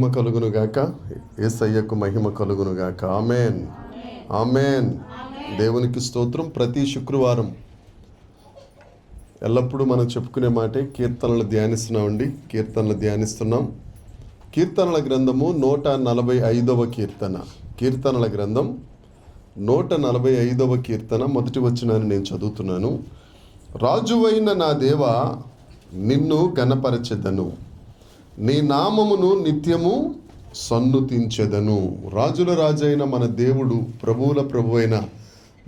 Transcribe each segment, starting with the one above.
మహిమ కలుగును గాక. యేసయ్యకు మహిమ కలుగును గాక. ఆమేన్, ఆమేన్. దేవునికి స్తోత్రం. ప్రతి శుక్రవారం ఎల్లప్పుడూ మనం చెప్పుకునే మాటే కీర్తనలు ధ్యానిస్తున్నామండి. ధ్యానిస్తున్నాం. కీర్తనల గ్రంథము 145వ కీర్తన. కీర్తనల గ్రంథం 145వ కీర్తన మొదటి వచనాన్ని నేను చదువుతున్నాను. రాజువైన నా దేవా, నిన్ను ఘనపరచెదను, నీ నామమును నిత్యము సన్నుతించెదను. రాజుల రాజైన మన దేవుడు, ప్రభువుల ప్రభువైన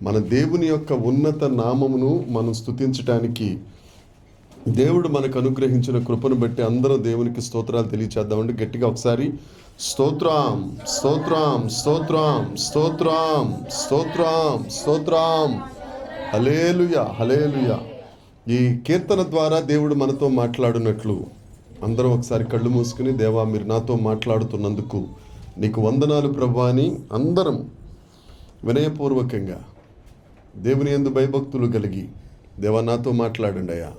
మన దేవుని యొక్క ఉన్నత నామమును మనం స్తుతించటానికి దేవుడు మనకు అనుగ్రహించిన కృపను బట్టి అందరూ దేవునికి స్తోత్రాలు తెలియచేద్దామండి. గట్టిగా ఒకసారి స్తోత్రం, స్తోత్రం, స్తోత్రం, స్తోత్రం, స్తోత్రం, స్తోత్రం. హల్లెలూయా, హల్లెలూయా. ఈ కీర్తన ద్వారా దేవుడు మనతో మాట్లాడినట్లు అందరం ఒకసారి కళ్ళు మూసుకుని, దేవా మీరు నాతో మాట్లాడుతున్నందుకు నీకు వందనాలు ప్రభువా అని అందరం వినయపూర్వకంగా దేవుని యందు భయభక్తులు కలిగి, దేవా నాతో మాట్లాడండి అయ్యా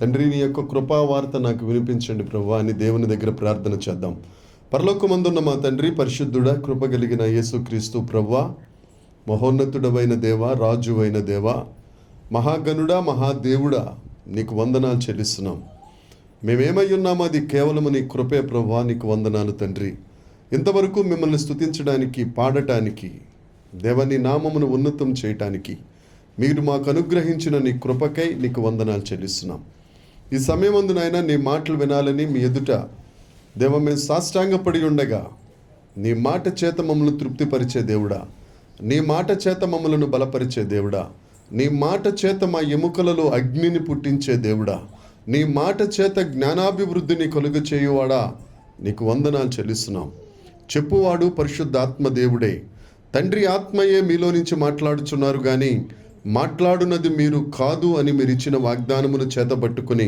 తండ్రి, నీ యొక్క కృపావార్త నాకు వినిపించండి ప్రభువా అని దేవుని దగ్గర ప్రార్థన చేద్దాం. పరలోకమందున్న మా తండ్రి, పరిశుద్ధుడా, కృప కలిగిన యేసుక్రీస్తు ప్రభువా, మహోన్నతుడవైన దేవా, రాజువైన దేవా, మహాగణుడా, మహాదేవుడా, నీకు వందనాలు చెల్లిస్తున్నాం. మేమేమై ఉన్నామో అది కేవలము నీ కృపే ప్రభువా, నీకు వందనాలు తండ్రి. ఇంతవరకు మిమ్మల్ని స్తుతించడానికి, పాడటానికి, దేవని నామమును ఉన్నతం చేయటానికి మీరు మాకు అనుగ్రహించిన నీ కృపకై నీకు వందనాలు చెల్లిస్తున్నాం. ఈ సమయమందు నాయన నీ మాటలు వినాలని మీ ఎదుట దేవ మేము సాష్టాంగపడి ఉండగా, నీ మాట చేత మమ్మల్ని తృప్తిపరిచే దేవుడా, నీ మాట చేత మమ్మలను బలపరిచే దేవుడా, నీ మాట చేత మా ఎముకలలో అగ్నిని పుట్టించే దేవుడా, నీ మాట చేత జ్ఞానాభివృద్ధిని కలుగు చేయువాడా, నీకు వందనాలు చెల్లిస్తున్నాం. చెప్పువాడు పరిశుద్ధాత్మ దేవుడే. తండ్రి ఆత్మయే మీలో నుంచి మాట్లాడుచున్నారు కానీ మాట్లాడున్నది మీరు కాదు అని మీరు ఇచ్చిన వాగ్దానమును చేతబట్టుకుని,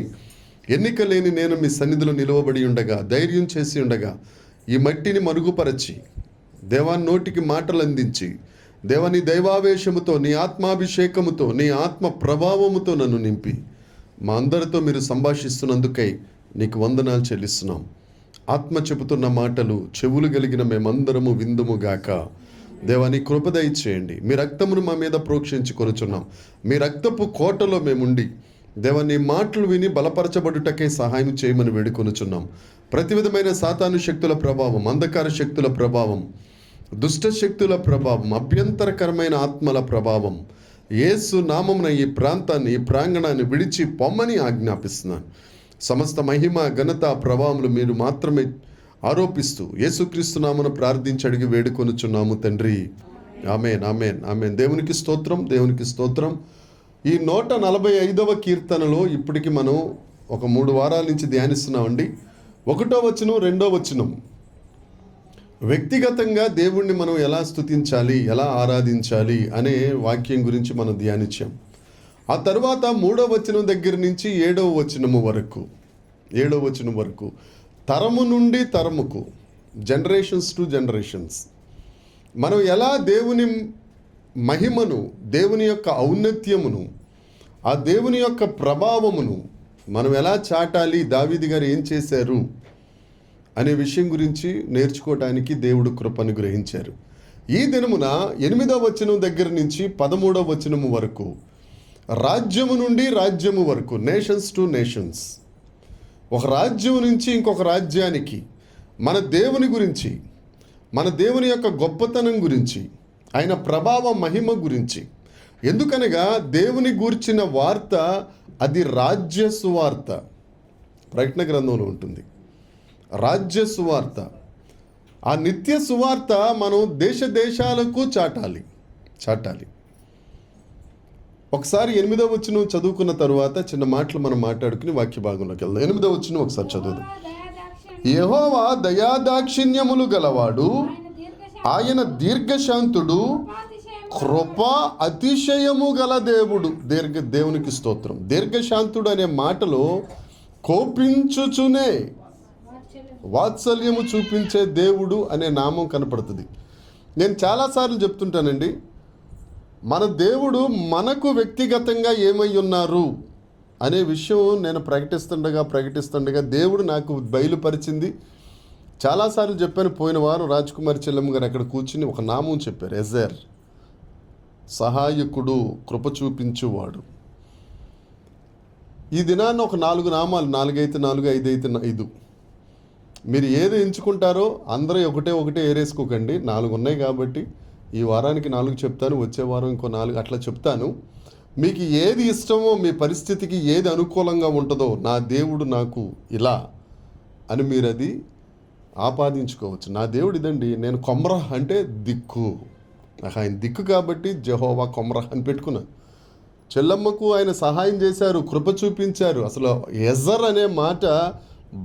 ఎన్నిక లేని నేను మీ సన్నిధిలో నిలువబడి ఉండగా, ధైర్యం చేసి ఉండగా, ఈ మట్టిని మరుగుపరచి దేవా నోటికి మాటలు అందించి, దేవని దైవావేశముతో, నీ ఆత్మాభిషేకముతో, నీ ఆత్మ ప్రభావముతో నన్ను నింపి మా అందరితో మీరు సంభాషిస్తున్నందుకై నీకు వందనాలు చెల్లిస్తున్నాం. ఆత్మ చెబుతున్న మాటలు చెవులు కలిగిన మేమందరము విందుముగాక. దేవా నీ కృప దయచేయండి. మీ రక్తమును మా మీద ప్రోక్షించి కొనుచున్నాం. మీ రక్తపు కోటలో మేముండి దేవా నీ మాటలు విని బలపరచబడుటకై సహాయం చేయమని వేడుకొనుచున్నాం. ప్రతి విధమైన సాతాను శక్తుల ప్రభావం, అంధకార శక్తుల ప్రభావం, దుష్ట శక్తుల ప్రభావం, అభ్యంతరకరమైన ఆత్మల ప్రభావం యేసు నామమున ఈ ప్రాంతాన్ని, ఈ ప్రాంగణాన్ని విడిచి పొమ్మని ఆజ్ఞాపిస్తున్నాను. సమస్త మహిమ, ఘనత, ప్రభావములు మీరు మాత్రమే ఆరోపిస్తూ యేసుక్రీస్తు నామమున ప్రార్థించి అడిగి వేడుకొనుచున్నాము తండ్రి. ఆమేన్, ఆమేన్, ఆమేన్. దేవునికి స్తోత్రం, దేవునికి స్తోత్రం. ఈ 145వ కీర్తనలో ఇప్పటికి మనం ఒక 3 వారాల నుంచి ధ్యానిస్తున్నామండి. 1వ వచనం, 2వ వచనం వ్యక్తిగతంగా దేవుణ్ణి మనం ఎలా స్తుతించాలి, ఎలా ఆరాధించాలి అనే వాక్యం గురించి మనం ధ్యానించాం. ఆ తర్వాత 3వ వచనం దగ్గర నుంచి 7వ వచనం వరకు తరము నుండి తరముకు, జనరేషన్స్ టు జనరేషన్స్, మనం ఎలా దేవుని మహిమను, దేవుని యొక్క ఔన్నత్యమును, ఆ దేవుని యొక్క ప్రభావమును మనం ఎలా చాటాలి, దావీదు గారు ఏం చేశారు అనే విషయం గురించి నేర్చుకోవడానికి దేవుడు కృపను గ్రహించారు. ఈ దినమున 8వ వచనం దగ్గర నుంచి 13వ వచనము వరకు, రాజ్యము నుండి రాజ్యము వరకు, నేషన్స్ టు నేషన్స్, ఒక రాజ్యం నుంచి ఇంకొక రాజ్యానికి మన దేవుని గురించి, మన దేవుని యొక్క గొప్పతనం గురించి, ఆయన ప్రభావ మహిమ గురించి, ఎందుకనగా దేవుని గూర్చిన వార్త అది రాజ్య సువార్త. ప్రకటన గ్రంథంలో ఉంటుంది రాజ్య సువార్త. ఆ నిత్య సువార్త మనం దేశ దేశాలకు చాటాలి. ఒకసారి 8వ వచనం చదువుకున్న తరువాత చిన్న మాటలు మనం మాట్లాడుకుని వాక్య భాగంలోకి వెళ్దాం. 8వ వచనం ఒకసారి చదువుదాం. యెహోవా దయాదాక్షిణ్యములు గలవాడు, ఆయన దీర్ఘశాంతుడు, కృప అతిశయము గల దేవుడు. దేవునికి స్తోత్రం. దీర్ఘశాంతుడు అనే మాటలో కోపించుచునే వాత్సల్యము చూపించే దేవుడు అనే నామం కనపడుతుంది. నేను చాలాసార్లు చెప్తుంటానండి, మన దేవుడు మనకు వ్యక్తిగతంగా ఏమై ఉన్నారు అనే విషయం నేను ప్రకటిస్తుండగా దేవుడు నాకు బయలుపరిచింది చాలాసార్లు చెప్పాను. పోయిన వారం రాజ్కుమారి చెల్లెమ్మ గారు అక్కడ కూర్చుని ఒక నామం చెప్పారు, ఎజర్, సహాయకుడు, కృప చూపించువాడు. ఈ దినాన్ని ఒక 4 నామాలు, 4 అయితే 4, 5 అయితే 5, మీరు ఏది ఎంచుకుంటారో అందరూ ఒకటే ఏరేసుకోకండి. 4 ఉన్నాయి కాబట్టి ఈ వారానికి 4 చెప్తాను, వచ్చే వారం ఇంకో 4 అట్లా చెప్తాను. మీకు ఏది ఇష్టమో, మీ పరిస్థితికి ఏది అనుకూలంగా ఉంటుందో, నా దేవుడు నాకు ఇలా అని మీరు అది ఆపాదించుకోవచ్చు. నా దేవుడు ఇదండి, నేను కొమ్రహ్ అంటే దిక్కు, నాకు ఆయన దిక్కు కాబట్టి జెహోవా కొమ్రహ్ అని పెట్టుకున్నాను. చెల్లమ్మకు ఆయన సహాయం చేశారు, కృప చూపించారు. అసలు ఎజర్ అనే మాట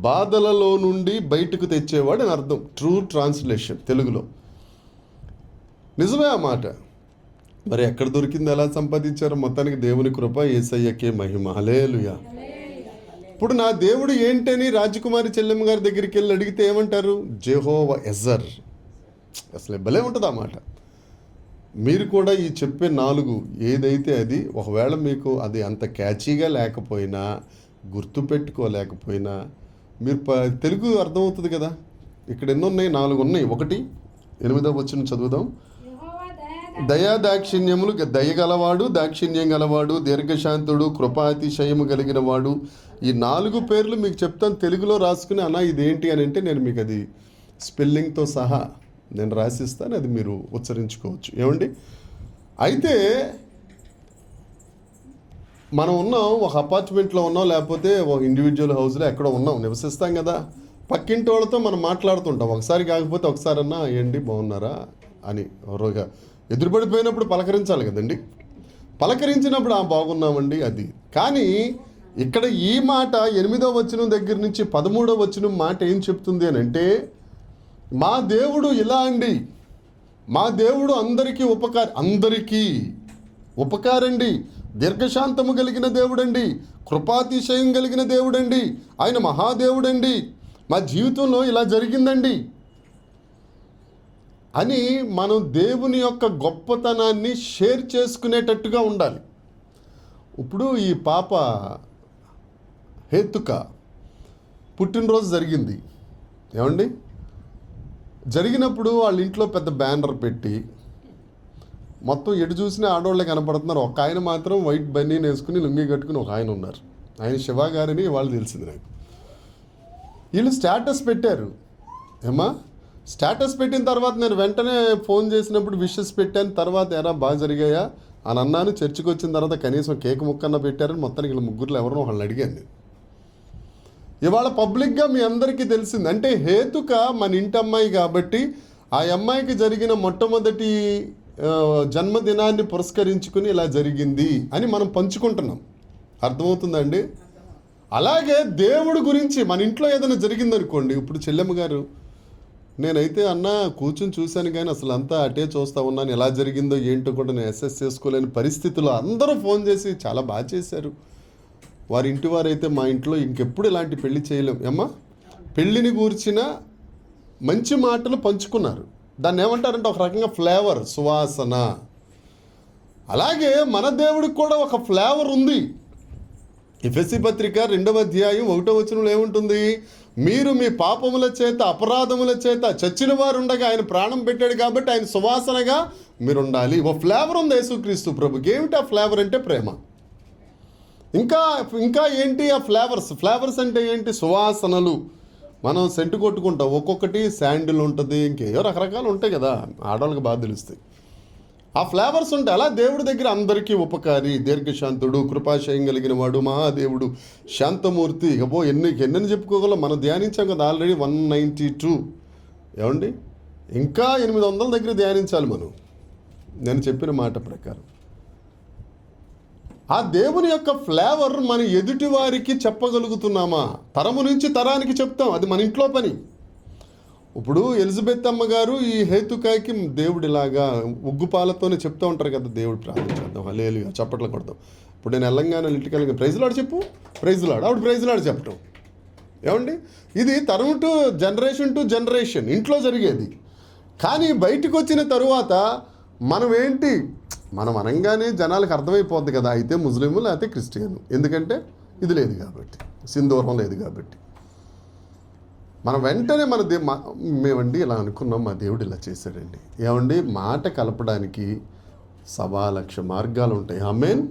బాధలలో నుండి బయటకు తెచ్చేవాడు అని అర్థం. ట్రూ ట్రాన్స్లేషన్ తెలుగులో నిజమే ఆ మాట. మరి ఎక్కడ దొరికింది, ఎలా సంపాదించారు? మొత్తానికి దేవుని కృప, యేసయ్యకే మహిమ. హల్లెలూయా. ఇప్పుడు నా దేవుడు ఏంటని రాజకుమారి చెల్లెమ్మ గారి దగ్గరికి వెళ్ళి అడిగితే ఏమంటారు? జెహోవా ఎజర్. అసలు భలే ఉంటుంది ఆ మాట. మీరు కూడా ఈ చెప్పే 4 ఏదైతే అది, ఒకవేళ మీకు అది అంత క్యాచీగా లేకపోయినా, గుర్తుపెట్టుకోలేకపోయినా, మీరు తెలుగు అర్థమవుతుంది కదా. ఇక్కడ ఎన్ని ఉన్నాయి? 4 ఉన్నాయి. 1 8వ వచనం చదువుదాం. దయా దాక్షిణ్యములు, దయగలవాడు, దాక్షిణ్యం గలవాడు, దీర్ఘశాంతుడు, కృపాతిశయము కలిగిన వాడు. ఈ 4 పేర్లు మీకు చెప్తాను, తెలుగులో రాసుకుని అన్నా ఇదేంటి అని అంటే నేను మీకు అది స్పెల్లింగ్తో సహా నేను రాసిస్తాను, అది మీరు ఉచ్చరించుకోవచ్చు. ఏమండి? అయితే మనం ఉన్నాం, ఒక అపార్ట్మెంట్లో ఉన్నాం, లేకపోతే ఒక ఇండివిజువల్ హౌస్లో ఎక్కడో ఉన్నాం, నివసిస్తాం కదా. పక్కింటి వాళ్ళతో మనం మాట్లాడుతుంటాం, ఒకసారి కాకపోతే ఒకసారన్నా ఏంటి బాగున్నారా అని ఎవరోగా ఎదురుపడిపోయినప్పుడు పలకరించాలి కదండి. పలకరించినప్పుడు బాగున్నామండి అది. కానీ ఇక్కడ ఈ మాట 8వ వచనం దగ్గర నుంచి 13వ వచనం మాట ఏం చెప్తుంది అని అంటే, మా దేవుడు ఇలా అండి, మా దేవుడు అందరికీ ఉపకారండి, దీర్ఘశాంతము కలిగిన దేవుడండి, కృపాతిశయం కలిగిన దేవుడండి, ఆయన మహాదేవుడండి, మా జీవితంలో ఇలా జరిగిందండి అని మనం దేవుని యొక్క గొప్పతనాన్ని షేర్ చేసుకునేటట్టుగా ఉండాలి. ఇప్పుడు ఈ పాప హేతుక పుట్టినరోజు జరిగింది. ఏమండి? జరిగినప్పుడు వాళ్ళ ఇంట్లో పెద్ద బ్యానర్ పెట్టి మొత్తం ఎటు చూసినా ఆడవాళ్ళే కనపడుతున్నారు. ఒక ఆయన మాత్రం వైట్ బనీన్ వేసుకుని లుంగి కట్టుకుని ఒక ఆయన ఉన్నారు. ఆయన శివ గారిని వాళ్ళు తెలిసింది నాకు. వీళ్ళు స్టేటస్ పెట్టారు. ఏమా స్టేటస్ పెట్టిన తర్వాత నేను వెంటనే ఫోన్ చేసినప్పుడు విషెస్ పెట్టాను. తర్వాత ఎరా బాగా జరిగాయా అని అన్నాను. చర్చికి వచ్చిన తర్వాత కనీసం కేక్ ముక్కన్నా పెట్టారని మొత్తానికి వీళ్ళు ముగ్గురులో ఎవరినో వాళ్ళని అడిగాను. ఇవాళ పబ్లిక్గా మీ అందరికీ తెలిసింది. అంటే హేతుక మన ఇంటి అమ్మాయి కాబట్టి ఆ అమ్మాయికి జరిగిన మొట్టమొదటి జన్మదినాన్ని పురస్కరించుకుని ఇలా జరిగింది అని మనం పంచుకుంటున్నాం. అర్థమవుతుందండి? అలాగే దేవుడి గురించి మన ఇంట్లో ఏదైనా జరిగిందనుకోండి. ఇప్పుడు చెల్లెమ్మ గారు, నేనైతే అన్న కూర్చుని చూశాను కానీ అసలు అంతా అటే చూస్తూ ఉన్నాను, ఎలా జరిగిందో ఏంటో కూడా నేను అసెస్ చేసుకోలేని పరిస్థితుల్లో అందరూ ఫోన్ చేసి చాలా బాగా చేశారు. వారి ఇంటి వారైతే మా ఇంట్లో ఇంకెప్పుడు ఇలాంటి పెళ్లి చేయలేం. ఏమ్మా, పెళ్ళిని గూర్చిన మంచి మాటలు పంచుకున్నారు. దాన్ని ఏమంటారంటే ఒక రకంగా ఫ్లేవర్, సువాసన. అలాగే మన దేవుడికి కూడా ఒక ఫ్లేవర్ ఉంది. ఎఫెసీ పత్రిక 2వ అధ్యాయం 1వ వచనంలో ఏముంటుంది? మీరు మీ పాపముల చేత, అపరాధముల చేత చచ్చిన వారు ఉండగా ఆయన ప్రాణం పెట్టాడు కాబట్టి ఆయన సువాసనగా మీరు ఉండాలి. ఓ ఫ్లేవర్ ఉంది యేసుక్రీస్తు ప్రభుకి. ఏమిటి ఆ ఫ్లేవర్ అంటే? ప్రేమ. ఇంకా ఏంటి ఆ ఫ్లేవర్స్ అంటే ఏంటి? సువాసనలు. మనం సెంటు కొట్టుకుంటాం, ఒక్కొక్కటి శాండిల్ ఉంటుంది, ఇంకేయో రకరకాలు ఉంటాయి కదా, ఆడవాళ్ళకి బాగా తెలుస్తాయి. ఆ ఫ్లేవర్స్ ఉంటాయి. అలా దేవుడి దగ్గర అందరికీ ఉపకారి, దీర్ఘశాంతుడు, కృపాశయం కలిగిన వాడు, మహాదేవుడు, శాంతమూర్తి. ఇకపో ఎన్నెన్ని చెప్పుకోగలం. మనం ధ్యానించాం కదా ఆల్రెడీ 192. ఏమండి? ఇంకా 800 దగ్గర ధ్యానించాలి మనం, నేను చెప్పిన మాట ప్రకారం. ఆ దేవుని యొక్క ఫ్లేవర్ మన ఎదుటి వారికి చెప్పగలుగుతున్నామా? తరము నుంచి తరానికి చెప్తాం, అది మన ఇంట్లో పని. ఇప్పుడు ఎలిజబెత్ అమ్మగారు ఈ హేతుకాకి దేవుడు ఇలాగా ఉగ్గుపాలతోనే చెప్తూ ఉంటారు కదా, దేవుడు ప్రార్థించేద్దాం, హల్లెలూయా చప్పట్లు కొడతాం. ఇప్పుడు నేను తెలంగాణ ఇంటికి వెళ్ళి ప్రైజ్ లాడ్ చెప్పు, ప్రైజ్ లాడ్, ఆవిడ ప్రైజ్ లాడ్ చెప్పటం. ఏమండి? ఇది తరం టు జనరేషన్ ఇంట్లో జరిగేది. కానీ బయటకు వచ్చిన తరువాత మనం అనగానే జనాలకు అర్థమైపోద్ది కదా, అయితే ముస్లిము లేకపోతే క్రిస్టియన్. ఎందుకంటే ఇది లేదు కాబట్టి, సింధూరం లేదు కాబట్టి. మనం వెంటనే మేమండి ఇలా అనుకున్నాం, మా దేవుడు ఇలా చేశాడండి. ఏమండి, మాట కలపడానికి 1,00,000 మార్గాలు ఉంటాయి. ఆమేన్.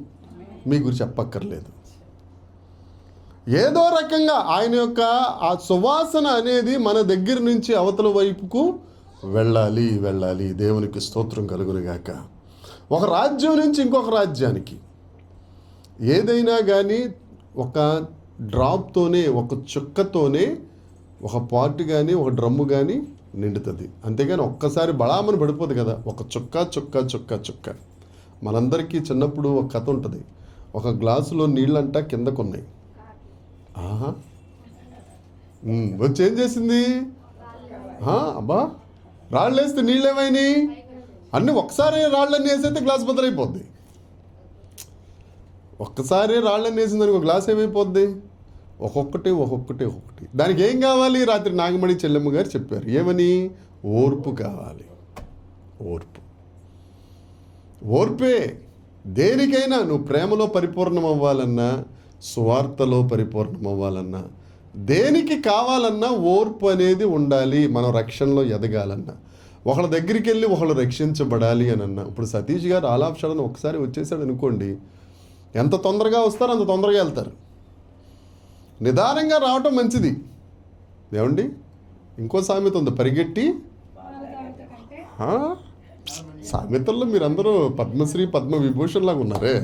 మీ గురించి చెప్పక్కర్లేదు. ఏదో రకంగా ఆయన యొక్క ఆ సువాసన అనేది మన దగ్గర నుంచి అవతల వైపుకు వెళ్ళాలి. దేవునికి స్తోత్రం కలుగునుగాక. ఒక రాజ్యం నుంచి ఇంకొక రాజ్యానికి ఏదైనా కానీ ఒక డ్రాప్తోనే, ఒక చుక్కతోనే ఒక పాట్ కానీ ఒక డ్రమ్ము కానీ నిండుతుంది. అంతేగాని ఒక్కసారి బళామని పడిపోదు కదా. ఒక చుక్క. మనందరికీ చిన్నప్పుడు ఒక కథ ఉంటుంది. ఒక గ్లాసులో నీళ్ళంట కిందకున్నాయి. వచ్చి ఏం చేసింది? అబ్బా, రాళ్ళు వేస్తే నీళ్ళు ఏమైనాయి? అన్నీ ఒకసారి రాళ్ళన్నీ వేసైతే గ్లాస్ బదులైపోద్ది. ఒక్కసారి రాళ్ళన్నీ వేసిందని ఒక గ్లాస్ ఏమైపోద్ది? ఒక్కొక్కటి. దానికి ఏం కావాలి? రాత్రి నాగమణి చెల్లెమ్మ గారు చెప్పారు. ఏమని? ఓర్పు కావాలి. ఓర్పే దేనికైనా. నువ్వు ప్రేమలో పరిపూర్ణం అవ్వాలన్నా, సువార్తలో పరిపూర్ణం అవ్వాలన్నా, దేనికి కావాలన్నా ఓర్పు అనేది ఉండాలి. మనం రక్షణలో ఎదగాలన్నా, ఒకళ్ళ దగ్గరికి వెళ్ళి ఒకళ్ళు రక్షించబడాలి అని అన్నా. ఇప్పుడు సతీష్ గారు ఆలాప్షాలను ఒకసారి వచ్చేసాడు అనుకోండి, ఎంత తొందరగా వస్తారో అంత తొందరగా వెళ్తారు. నిదానంగా రావటం మంచిది. ఏమండి, ఇంకో సామెత ఉంది, పరిగెట్టి. సామెతల్లో మీరందరూ పద్మశ్రీ పద్మవిభూషణ్ లాగా ఉన్నారే.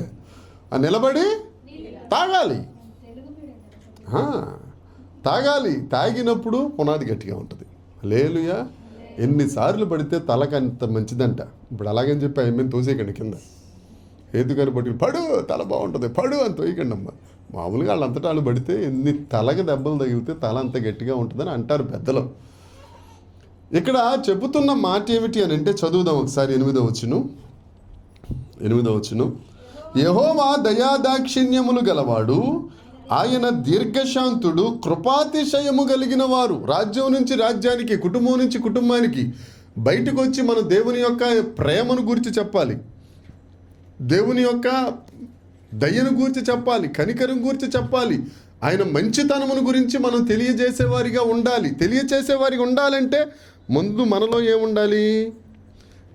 నిలబడి తాగాలి. తాగినప్పుడు పునాది గట్టిగా ఉంటుంది. హల్లెలూయా. ఎన్నిసార్లు పడితే తలకు అంత మంచిదంట. ఇప్పుడు అలాగని చెప్పి ఆయన తోసేయకండి కింద. ఏదుకని పట్టుకుని పడు, తల బాగుంటుంది, పడు అని తోయకండి అమ్మ. మామూలుగా వాళ్ళంతటా వాళ్ళు పడితే ఎన్ని తలకి దెబ్బలు తగిలితే తల అంత గట్టిగా ఉంటుందని అంటారు పెద్దలు. ఇక్కడ చెబుతున్న మాట ఏమిటి అని అంటే, చదువుదాం ఒకసారి. 8వ వచనం. యెహోవా దయాదాక్షిణ్యములు గలవాడు, ఆయన దీర్ఘశాంతుడు, కృపాతిశయము కలిగిన వారు. రాజ్యం నుంచి రాజ్యానికి, కుటుంబం నుంచి కుటుంబానికి బయటకు వచ్చి మన దేవుని యొక్క ప్రేమను గురించి చెప్పాలి, దేవుని యొక్క దయను గురించి చెప్పాలి, కనికరం గురించి చెప్పాలి, ఆయన మంచితనమును గురించి మనం తెలియజేసేవారిగా ఉండాలి. తెలియచేసేవారిగా ఉండాలంటే ముందు మనలో ఏముండాలి?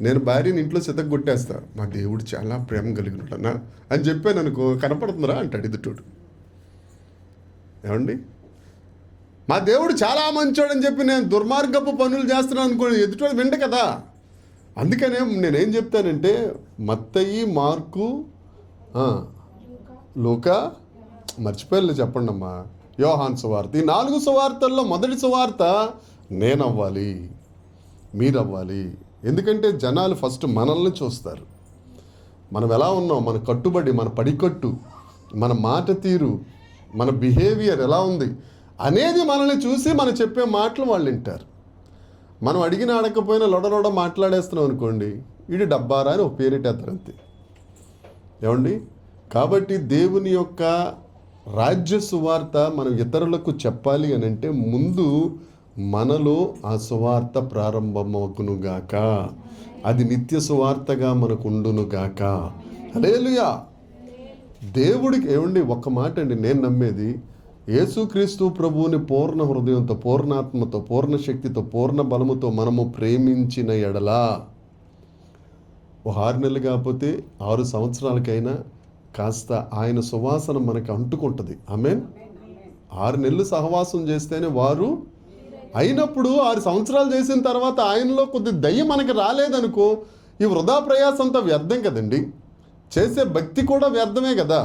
నేను భార్యని ఇంట్లో సితగొట్టేస్తా, మా దేవుడు చాలా ప్రేమ కలిగినడన్నా అని చెప్పాను అనుకో, కనపడుతుందిరా అంటాడు ఎదుటోడు. ఏమండి, మా దేవుడు చాలా మంచోడని చెప్పి నేను దుర్మార్గపు పనులు చేస్తున్నాను అనుకో, ఎదుటోడు వింట కదా. అందుకనే నేనేం చెప్తానంటే, మత్తయి, మార్కు, లూకా, మర్చిపోయాలి చెప్పండి అమ్మా, యోహాను సువార్త. ఈ 4 సువార్తల్లో మొదటి సువార్త నేనవ్వాలి, మీరవ్వాలి. ఎందుకంటే జనాలు ఫస్ట్ మనల్ని చూస్తారు. మనం ఎలా ఉన్నాం, మన కట్టుబడి, మన పడికట్టు, మన మాట తీరు, మన బిహేవియర్ ఎలా ఉంది అనేది మనల్ని చూసి మనం చెప్పే మాటలు వాళ్ళు వింటారు. మనం అడిగిన అడగకపోయినా లొడ మాట్లాడేస్తున్నాం అనుకోండి, ఇది డబ్బారా అని ఒక పేరెట్టేస్తారు అంతే. ఏమండి, కాబట్టి దేవుని యొక్క రాజ్య సువార్త మనం ఇతరులకు చెప్పాలి అని అంటే ముందు మనలో ఆ సువార్త ప్రారంభమవునుగాక, అది నిత్య సువార్తగా మనకు ఉండునుగాక. హల్లెలూయా. దేవుడికి ఏమండి, ఒక్క మాట అండి, నేను నమ్మేది యేసుక్రీస్తు ప్రభువుని పూర్ణ హృదయంతో, పూర్ణాత్మతో, పూర్ణ శక్తితో, పూర్ణ బలముతో మనము ప్రేమించిన ఎడలా 6 నెలలు కాకపోతే 6 సంవత్సరాలకైనా కాస్త ఆయన సువాసన మనకు అంటుకుంటుంది. ఆమేన్. 6 నెలలు సహవాసం చేస్తేనే వారు అయినప్పుడు 6 సంవత్సరాలు చేసిన తర్వాత ఆయనలో కొద్ది దయ్యం మనకి రాలేదనుకో, ఈ వృధా ప్రయాసంతా వ్యర్థం కదండి. చేసే భక్తి కూడా వ్యర్థమే కదా.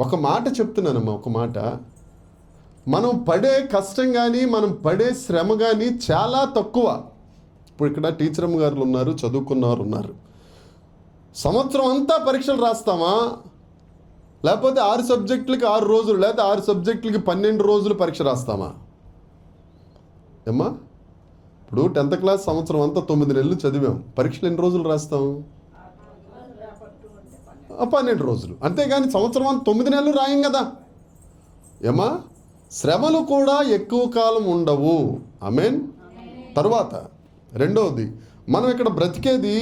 ఒక మాట చెప్తున్నానమ్మా, ఒక మాట, మనం పడే కష్టం కానీ మనం పడే శ్రమ కానీ చాలా తక్కువ. ఇప్పుడు ఇక్కడ టీచరమ్మ గారు ఉన్నారు, చదువుకున్నవారు ఉన్నారు. సంవత్సరం అంతా పరీక్షలు రాస్తామా, లేకపోతే 6 సబ్జెక్టులకి 6 రోజులు, లేకపోతే 6 సబ్జెక్టులకి 12 రోజులు పరీక్ష రాస్తామా? ఏమ్మా, ఇప్పుడు 10th క్లాస్ సంవత్సరం అంతా 9 నెలలు చదివాం, పరీక్షలు ఎన్ని రోజులు రాస్తాం? 12 రోజులు. అంతేగాని సంవత్సరం అంతా 9 నెలలు రాయం కదా. ఏమా, శ్రమలు కూడా ఎక్కువ కాలం ఉండవు. ఆమేన్. తర్వాత రెండవది, మనం ఇక్కడ బ్రతికేది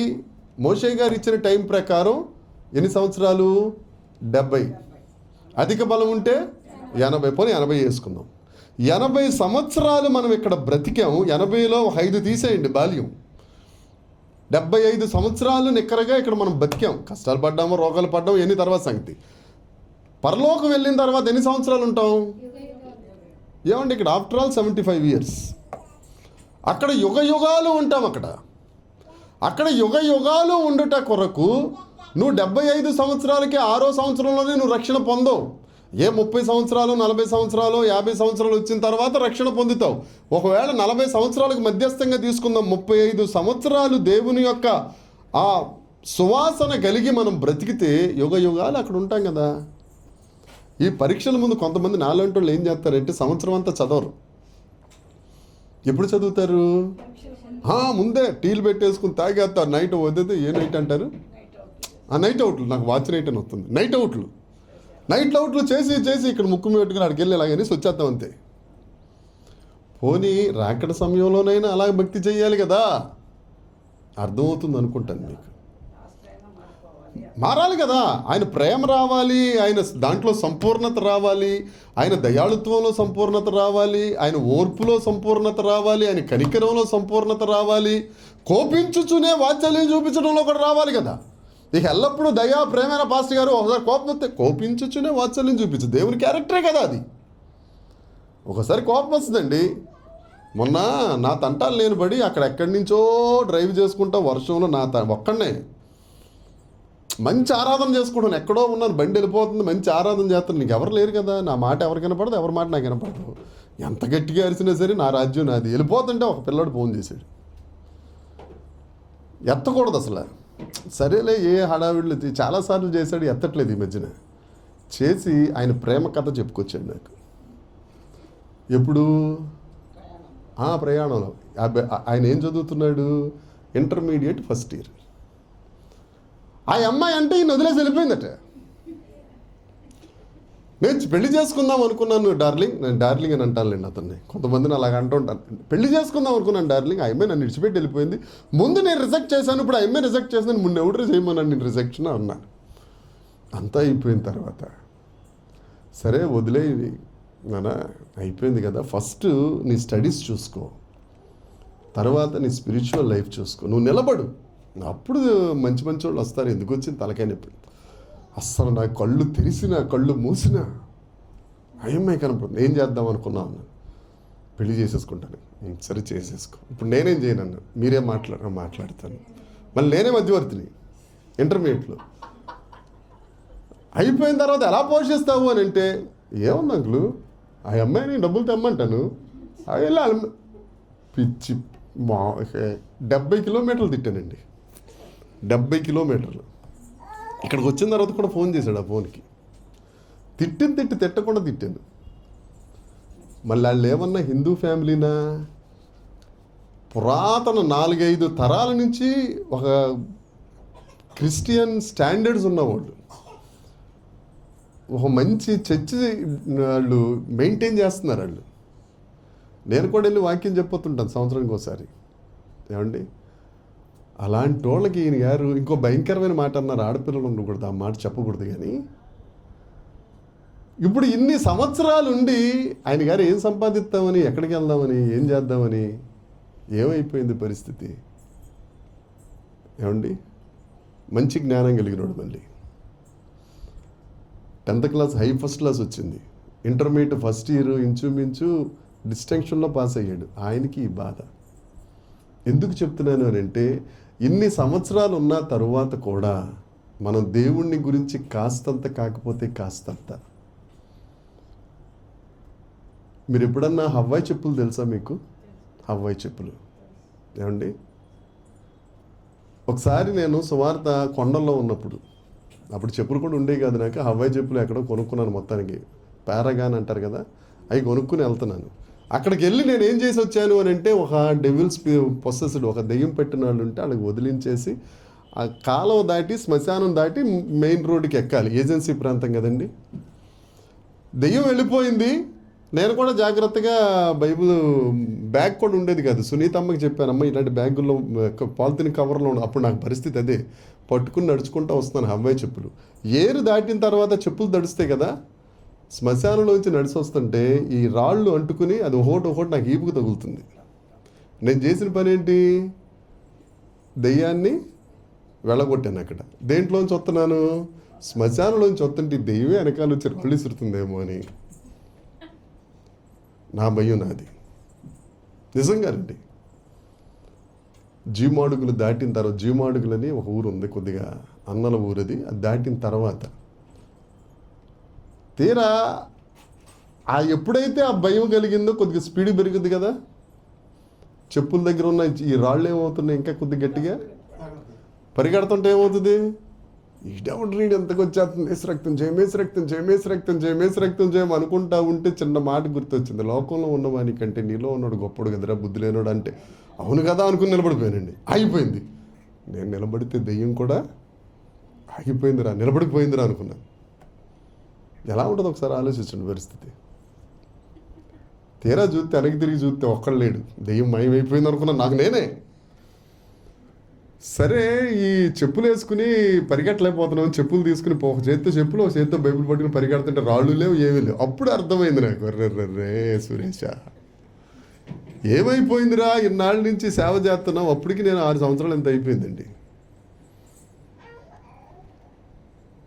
మోషే గారు ఇచ్చిన టైం ప్రకారం ఎన్ని సంవత్సరాలు? 70. అధిక బలం ఉంటే 80, పోనీ 80 వేసుకుందాం. 80 సంవత్సరాలు మనం ఇక్కడ బ్రతికాము. 80లో 5 తీసేయండి బాల్యం. 75 సంవత్సరాలు నిక్కరగా ఇక్కడ మనం బతికాం. కష్టాలు పడ్డాము, రోగాలు పడ్డాము, ఎన్ని తర్వాత సంగతి. పరలోకం వెళ్ళిన తర్వాత ఎన్ని సంవత్సరాలు ఉంటాం? ఏమండి ఇక్కడ ఆఫ్టర్ ఆల్ 75 ఇయర్స్. అక్కడ యుగ యుగాలు ఉంటాం. అక్కడ యుగ యుగాలు ఉండుట కొరకు నువ్వు 75 సంవత్సరాలకి 6వ సంవత్సరంలోనే నువ్వు రక్షణ పొందవు. 30 సంవత్సరాలు, 40 సంవత్సరాలు, 50 సంవత్సరాలు వచ్చిన తర్వాత రక్షణ పొందుతావు. ఒకవేళ 40 సంవత్సరాలకు మధ్యస్థంగా తీసుకుందాం, 35 సంవత్సరాలు దేవుని యొక్క ఆ సువాసన కలిగి మనం బ్రతికితే యుగ యుగాలు అక్కడ ఉంటాం కదా. ఈ పరీక్షల ముందు కొంతమంది నాలాంటి వాళ్ళు ఏం చేస్తారంటే సంవత్సరం అంతా చదవరు. ఎప్పుడు చదువుతారు? ముందే టీలు పెట్టేసుకుని తాగేస్తారు. నైట్ వద్దు. ఏ నైట్ అంటారు? నైట్ అవుట్లు. నాకు వాచ్ నైట్ అని వస్తుంది. నైట్ అవుట్లు చేసి ఇక్కడ ముక్కు పెట్టుకుని అక్కడికి వెళ్ళి ఇలాగనేసి వచ్చేద్దాం అంతే. పోనీ రాకడ సమయంలోనైనా అలాగ భక్తి చేయాలి కదా. అర్థమవుతుంది అనుకుంటాను మీకు. మారాలి కదా. ఆయన ప్రేమ రావాలి, ఆయన దాంట్లో సంపూర్ణత రావాలి, ఆయన దయాళుత్వంలో సంపూర్ణత రావాలి, ఆయన ఓర్పులో సంపూర్ణత రావాలి, ఆయన కనికరంలో సంపూర్ణత రావాలి, కోపించుచునే వాత్సల్యం చూపించడంలో కూడా రావాలి కదా. ఇక ఎల్లప్పుడూ దయా ప్రేమైన పాస్టర్ గారు ఒకసారి కోపం వస్తే కోపించుచునే వాత్సల్యం చూపించు. దేవుని క్యారెక్టరే కదా అది. ఒకసారి కోపం వస్తుందండి. మొన్న నా తంటాలు లేని పడి ఎక్కడి నుంచో డ్రైవ్ చేసుకుంటా వర్షంలో ఒక్కడనే మంచి ఆరాధన చేసుకుంటాను. ఎక్కడో ఉన్నాను, బండి వెళ్ళిపోతుంది, మంచి ఆరాధన చేస్తాను. నీకు ఎవరు లేరు కదా. నా మాట ఎవరికి వినపడదు, ఎవరి మాట నాకు వినపడదు. ఎంత గట్టిగా అరిసినా సరే నా రాజ్యం నాది. వెళ్ళిపోతుంటే ఒక పిల్లాడు ఫోన్ చేశాడు. ఎత్తకూడదు అసలు. సరేలే, ఏ హడావిడిలో చాలాసార్లు చేశాడు, ఎత్తట్లేదు ఈ మధ్యన. చేసి ఆయన ప్రేమ కథ చెప్పుకొచ్చాడు నాకు. ఎప్పుడు? ప్రయాణంలో. ఆయన ఏం చదువుతున్నాడు? Intermediate first year. ఆ అమ్మాయి అంటే ఈయన వదిలేసి వెళ్ళిపోయిందట. నేను పెళ్లి చేసుకుందాం అనుకున్నాను డార్లింగ్. నేను డార్లింగ్ అని అంటానులేండి అతన్ని. కొంతమందిని అలాగ అంటూ ఉంటాను. పెళ్లి చేసుకుందాం అనుకున్నాను డార్లింగ్. ఆ అమ్మాయి నన్ను విడిచిపెట్టి వెళ్ళిపోయింది. ముందు నేను రిజెక్ట్ చేశాను, ఇప్పుడు ఆ అమ్మాయి రిజెక్ట్ చేశాను. ముందు ఎవరు చేయమన్నాను నేను రిజెక్షన్ అన్నాను. అంతా అయిపోయిన తర్వాత సరే వదిలేది నానా, అయిపోయింది కదా. ఫస్ట్ నీ స్టడీస్ చూసుకో, తర్వాత నీ స్పిరిచువల్ లైఫ్ చూసుకో, నువ్వు నిలబడు. అప్పుడు మంచి వాళ్ళు వస్తారు. ఎందుకు వచ్చింది తలకాయ నొప్పి. అస్సలు నా కళ్ళు తెరిసిన కళ్ళు మూసిన అమ్మాయి కనపడుతుంది. ఏం చేద్దాం అనుకున్నాను. పెళ్లి చేసేసుకుంటాను. సరే చేసేసుకో. ఇప్పుడు నేనేం చేయను. మీరేం మాట్లాడతాను. మళ్ళీ నేనే మధ్యవర్తిని ఇంటర్మీడియట్లో. అయిపోయిన తర్వాత ఎలా పోషిస్తావు అని అంటే, ఏమన్నా అంకులు ఆ అమ్మాయిని డబ్బులు తెమ్మంటాను. వెళ్ళి పిచ్చి 70 కిలోమీటర్లు తిట్టానండి. 70 కిలోమీటర్లు. ఇక్కడికి వచ్చిన తర్వాత కూడా ఫోన్ చేశాడు. ఆ ఫోన్కి తిట్టకుండా తిట్టాను. మళ్ళీ వాళ్ళు ఏమన్నా హిందూ ఫ్యామిలీనా, పురాతన 4-5 తరాల నుంచి ఒక క్రిస్టియన్ స్టాండర్డ్స్ ఉన్నవాళ్ళు, ఒక మంచి చర్చి వాళ్ళు మెయింటైన్ చేస్తున్నారు వాళ్ళు. నేను కూడా వెళ్ళి వాక్యం చెప్పొస్తుంటాను సంవత్సరానికి ఒకసారి. ఏమండి, అలాంటి వాళ్ళకి ఈయన గారు ఇంకో భయంకరమైన మాట అన్నారు. ఆడపిల్లలు ఉండకూడదు, ఆ మాట చెప్పకూడదు. కానీ ఇప్పుడు ఇన్ని సంవత్సరాలు ఉండి ఆయన గారు ఏం సంపాదిస్తామని, ఎక్కడికి వెళ్దామని, ఏం చేద్దామని, ఏమైపోయింది పరిస్థితి. ఏమండి, మంచి జ్ఞానం కలిగినాడు. మళ్ళీ 10th క్లాస్ ఫస్ట్ క్లాస్ వచ్చింది. ఇంటర్మీడియట్ ఫస్ట్ ఇయర్ ఇంచుమించు డిస్టింక్షన్లో పాస్ అయ్యాడు. ఆయనకి ఈ బాధ. ఎందుకు చెప్తున్నాను అని అంటే, ఇన్ని సంవత్సరాలు ఉన్న తరువాత కూడా మనం దేవుణ్ణి గురించి కాస్తంత కాకపోతే కాస్తంత. మీరు ఎప్పుడన్నా హవ్వాయి చెప్పులు తెలుసా మీకు? హవ్వాయి చెప్పులు ఏమండి, ఒకసారి నేను సువార్త కొండల్లో ఉన్నప్పుడు, అప్పుడు చెప్పులు కూడా ఉండేవి కాదు నాకు. హవ్వాయి చెప్పులు ఎక్కడో కొనుక్కున్నాను. మొత్తానికి పారాగాన్ అంటారు కదా, అవి కొనుక్కుని వెళ్తున్నాను. అక్కడికి వెళ్ళి నేను ఏం చేసి వచ్చాను అని అంటే, ఒక డెవిల్స్ పొసెస్డ్, ఒక దెయ్యం పెట్టిన వాళ్ళు ఉంటే వాళ్ళకి వదిలించేసి ఆ కాలువ దాటి శ్మశానం దాటి మెయిన్ రోడ్డుకి ఎక్కాలి. ఏజెన్సీ ప్రాంతం కదండి. దెయ్యం వెళ్ళిపోయింది. నేను కూడా జాగ్రత్తగా బైబిల్ బ్యాగ్ కూడా ఉండేది కాదు. సునీతమ్మకి చెప్పానమ్మ ఇలాంటి బ్యాగుల్లో పాలిథిన్ కవర్లో ఉండదు. అప్పుడు నాకు పరిస్థితి అదే. పట్టుకుని నడుచుకుంటూ వస్తున్నాను హవ్వాయి చెప్పులు. ఏరు దాటిన తర్వాత చెప్పులు తడుస్తాయి కదా, శ్మశానంలోంచి నడిచి వస్తుంటే ఈ రాళ్ళు అంటుకుని అది ఒకటి నాకు ఈపుకు తగులుతుంది. నేను చేసిన పని ఏంటి? దెయ్యాన్ని వెళ్ళగొట్టాను. అక్కడ దేంట్లోంచి వస్తున్నాను? శ్మశానంలోంచి వస్తుంటే దెయ్యమే వెనకాల వచ్చి రాళ్ళు ఇసురుతుందేమో అని నా భయం నాది. నిజంగానండి. జీమాడుగులు దాటిన తర్వాత, జీమాడుగులని ఒక ఊరు ఉంది, కొద్దిగా అన్నల ఊరది. అది దాటిన తర్వాత తీరా ఎప్పుడైతే ఆ భయం కలిగిందో కొద్దిగా స్పీడ్ పెరుగుద్ది కదా. చెప్పుల దగ్గర ఉన్న ఈ రాళ్ళు ఏమవుతున్నాయి, ఇంకా కొద్దిగా గట్టిగా పరిగెడుతుంటే ఏమవుతుంది? ఈడెవడ్రీడ్ ఎంతకు వచ్చేస్తుంది, మేసరక్తం చేయ, మేసరక్తం చేయ, మేసరక్తం చేయ, మేసరక్తం చేయం అనుకుంటా ఉంటే చిన్న మాట గుర్తొచ్చింది. లోకంలో ఉన్నవాని కంటే నీలో ఉన్నాడు గొప్పడు కదరా, బుద్ధి లేనాడు అంటే అవును కదా అనుకుని నిలబడిపోయానండి. ఆగిపోయింది. నేను నిలబడితే దెయ్యం కూడా ఆగిపోయిందిరా, నిలబడిపోయిందిరా అనుకున్నాను. ఎలా ఉంటుంది ఒకసారి ఆలోచించండి పరిస్థితి. తీరా చూస్తే వెనక్కి తిరిగి చూస్తే ఒక్కడు లేడు. దెయ్యం మాయమైపోయింది అనుకున్నాను నాకు నేనే. సరే, ఈ చెప్పులు వేసుకుని పరిగెట్టలేకపోతున్నాం. చెప్పులు తీసుకుని ఒక చేతితో చెప్పులు, ఒక చేతితో బైబిల్ పట్టుకుని పరిగెడుతుంటే రాళ్ళు లేవు, ఏమీ లేవు. అప్పుడు అర్థమైంది నాకు, రే సురేష ఏమైపోయిందిరా, ఇన్నాళ్ళ నుంచి సేవ చేస్తున్నాం. అప్పటికి నేను 6 సంవత్సరాలు ఎంత అయిపోయిందండి.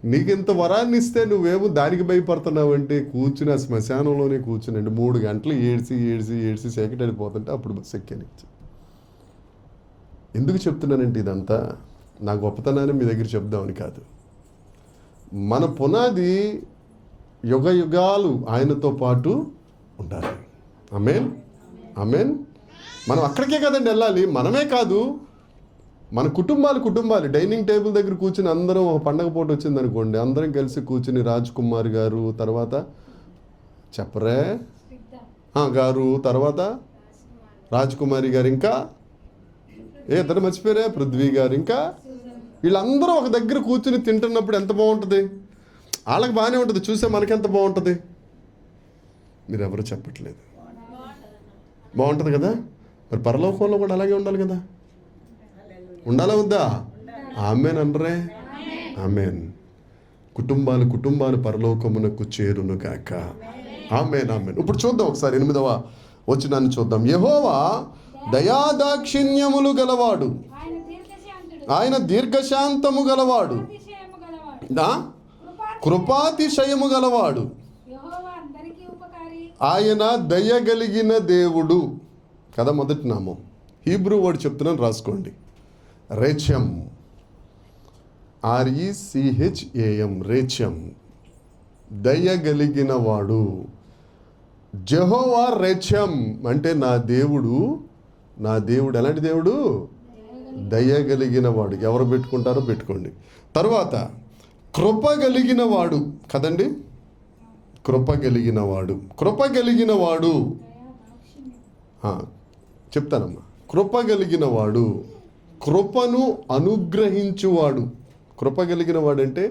నీకింత వరాన్ని ఇస్తే నువ్వేమో దానికి భయపడుతున్నావంటే కూర్చుని ఆ శ్మశానంలోనే కూర్చునండి 3 గంటలు ఏడ్చి సేకటి వెళ్ళిపోతుంటే అప్పుడు బస్సు ఎక్కాను. ఎందుకు చెప్తున్నానంటే ఇదంతా నా గొప్పతనాన్ని మీ దగ్గర చెప్దామని కాదు. మన పునాది యుగ యుగాలు ఆయనతో పాటు ఉండాలి. ఆమేన్, ఆమేన్. మనం అక్కడికే కదండి వెళ్ళాలి. మనమే కాదు, మన కుటుంబాలు డైనింగ్ టేబుల్ దగ్గర కూర్చుని అందరం ఒక పండగ పూట వచ్చింది అనుకోండి, అందరం కలిసి కూర్చుని రాజ్ కుమార్ గారు, తర్వాత చెప్పరే గారు, తర్వాత రాజ్ కుమారి గారు, ఇంకా ఇద్దరు మర్చిపోయారే, పృథ్వీ గారు, ఇంకా వీళ్ళందరూ ఒక దగ్గర కూర్చుని తింటున్నప్పుడు ఎంత బాగుంటుంది. వాళ్ళకి బాగానే ఉంటుంది, చూసే మనకెంత బాగుంటుంది. మీరు ఎవరు చెప్పట్లేదు. బాగుంటుంది కదా. మరి పరలోకంలో కూడా అలాగే ఉండాలి కదా. ఉండాలా వద్దా? ఆమేన్ అనరే. ఆమేన్. కుటుంబాలు పరలోకమునకు చేరును గాక. ఆమేన్, ఆమేన్. ఇప్పుడు చూద్దాం ఒకసారి 8వ వచనాన్ని చూద్దాం. యెహోవా దయాదాక్షిణ్యములు గలవాడు, ఆయన దీర్ఘశాంతము గలవాడు, కృపాతిశయము గలవాడు, ఆయన దయగలిగిన దేవుడు కదా. మొదటి నామం హీబ్రూ వర్డ్ చెప్తున్నాను, రాసుకోండి. రేచం, RECHAM, రేచం, దయగలిగిన వాడు. జెహోవా రేచం అంటే నా దేవుడు ఎలాంటి దేవుడు? దయగలిగిన వాడు. ఎవరు పెట్టుకుంటారో పెట్టుకోండి. తర్వాత కృపగలిగిన వాడు కదండి. కృపగలిగిన వాడు చెప్తానమ్మా. కృపగలిగిన వాడు, కృపను అనుగ్రహించువాడు. కృపగలిగిన వాడు అంటే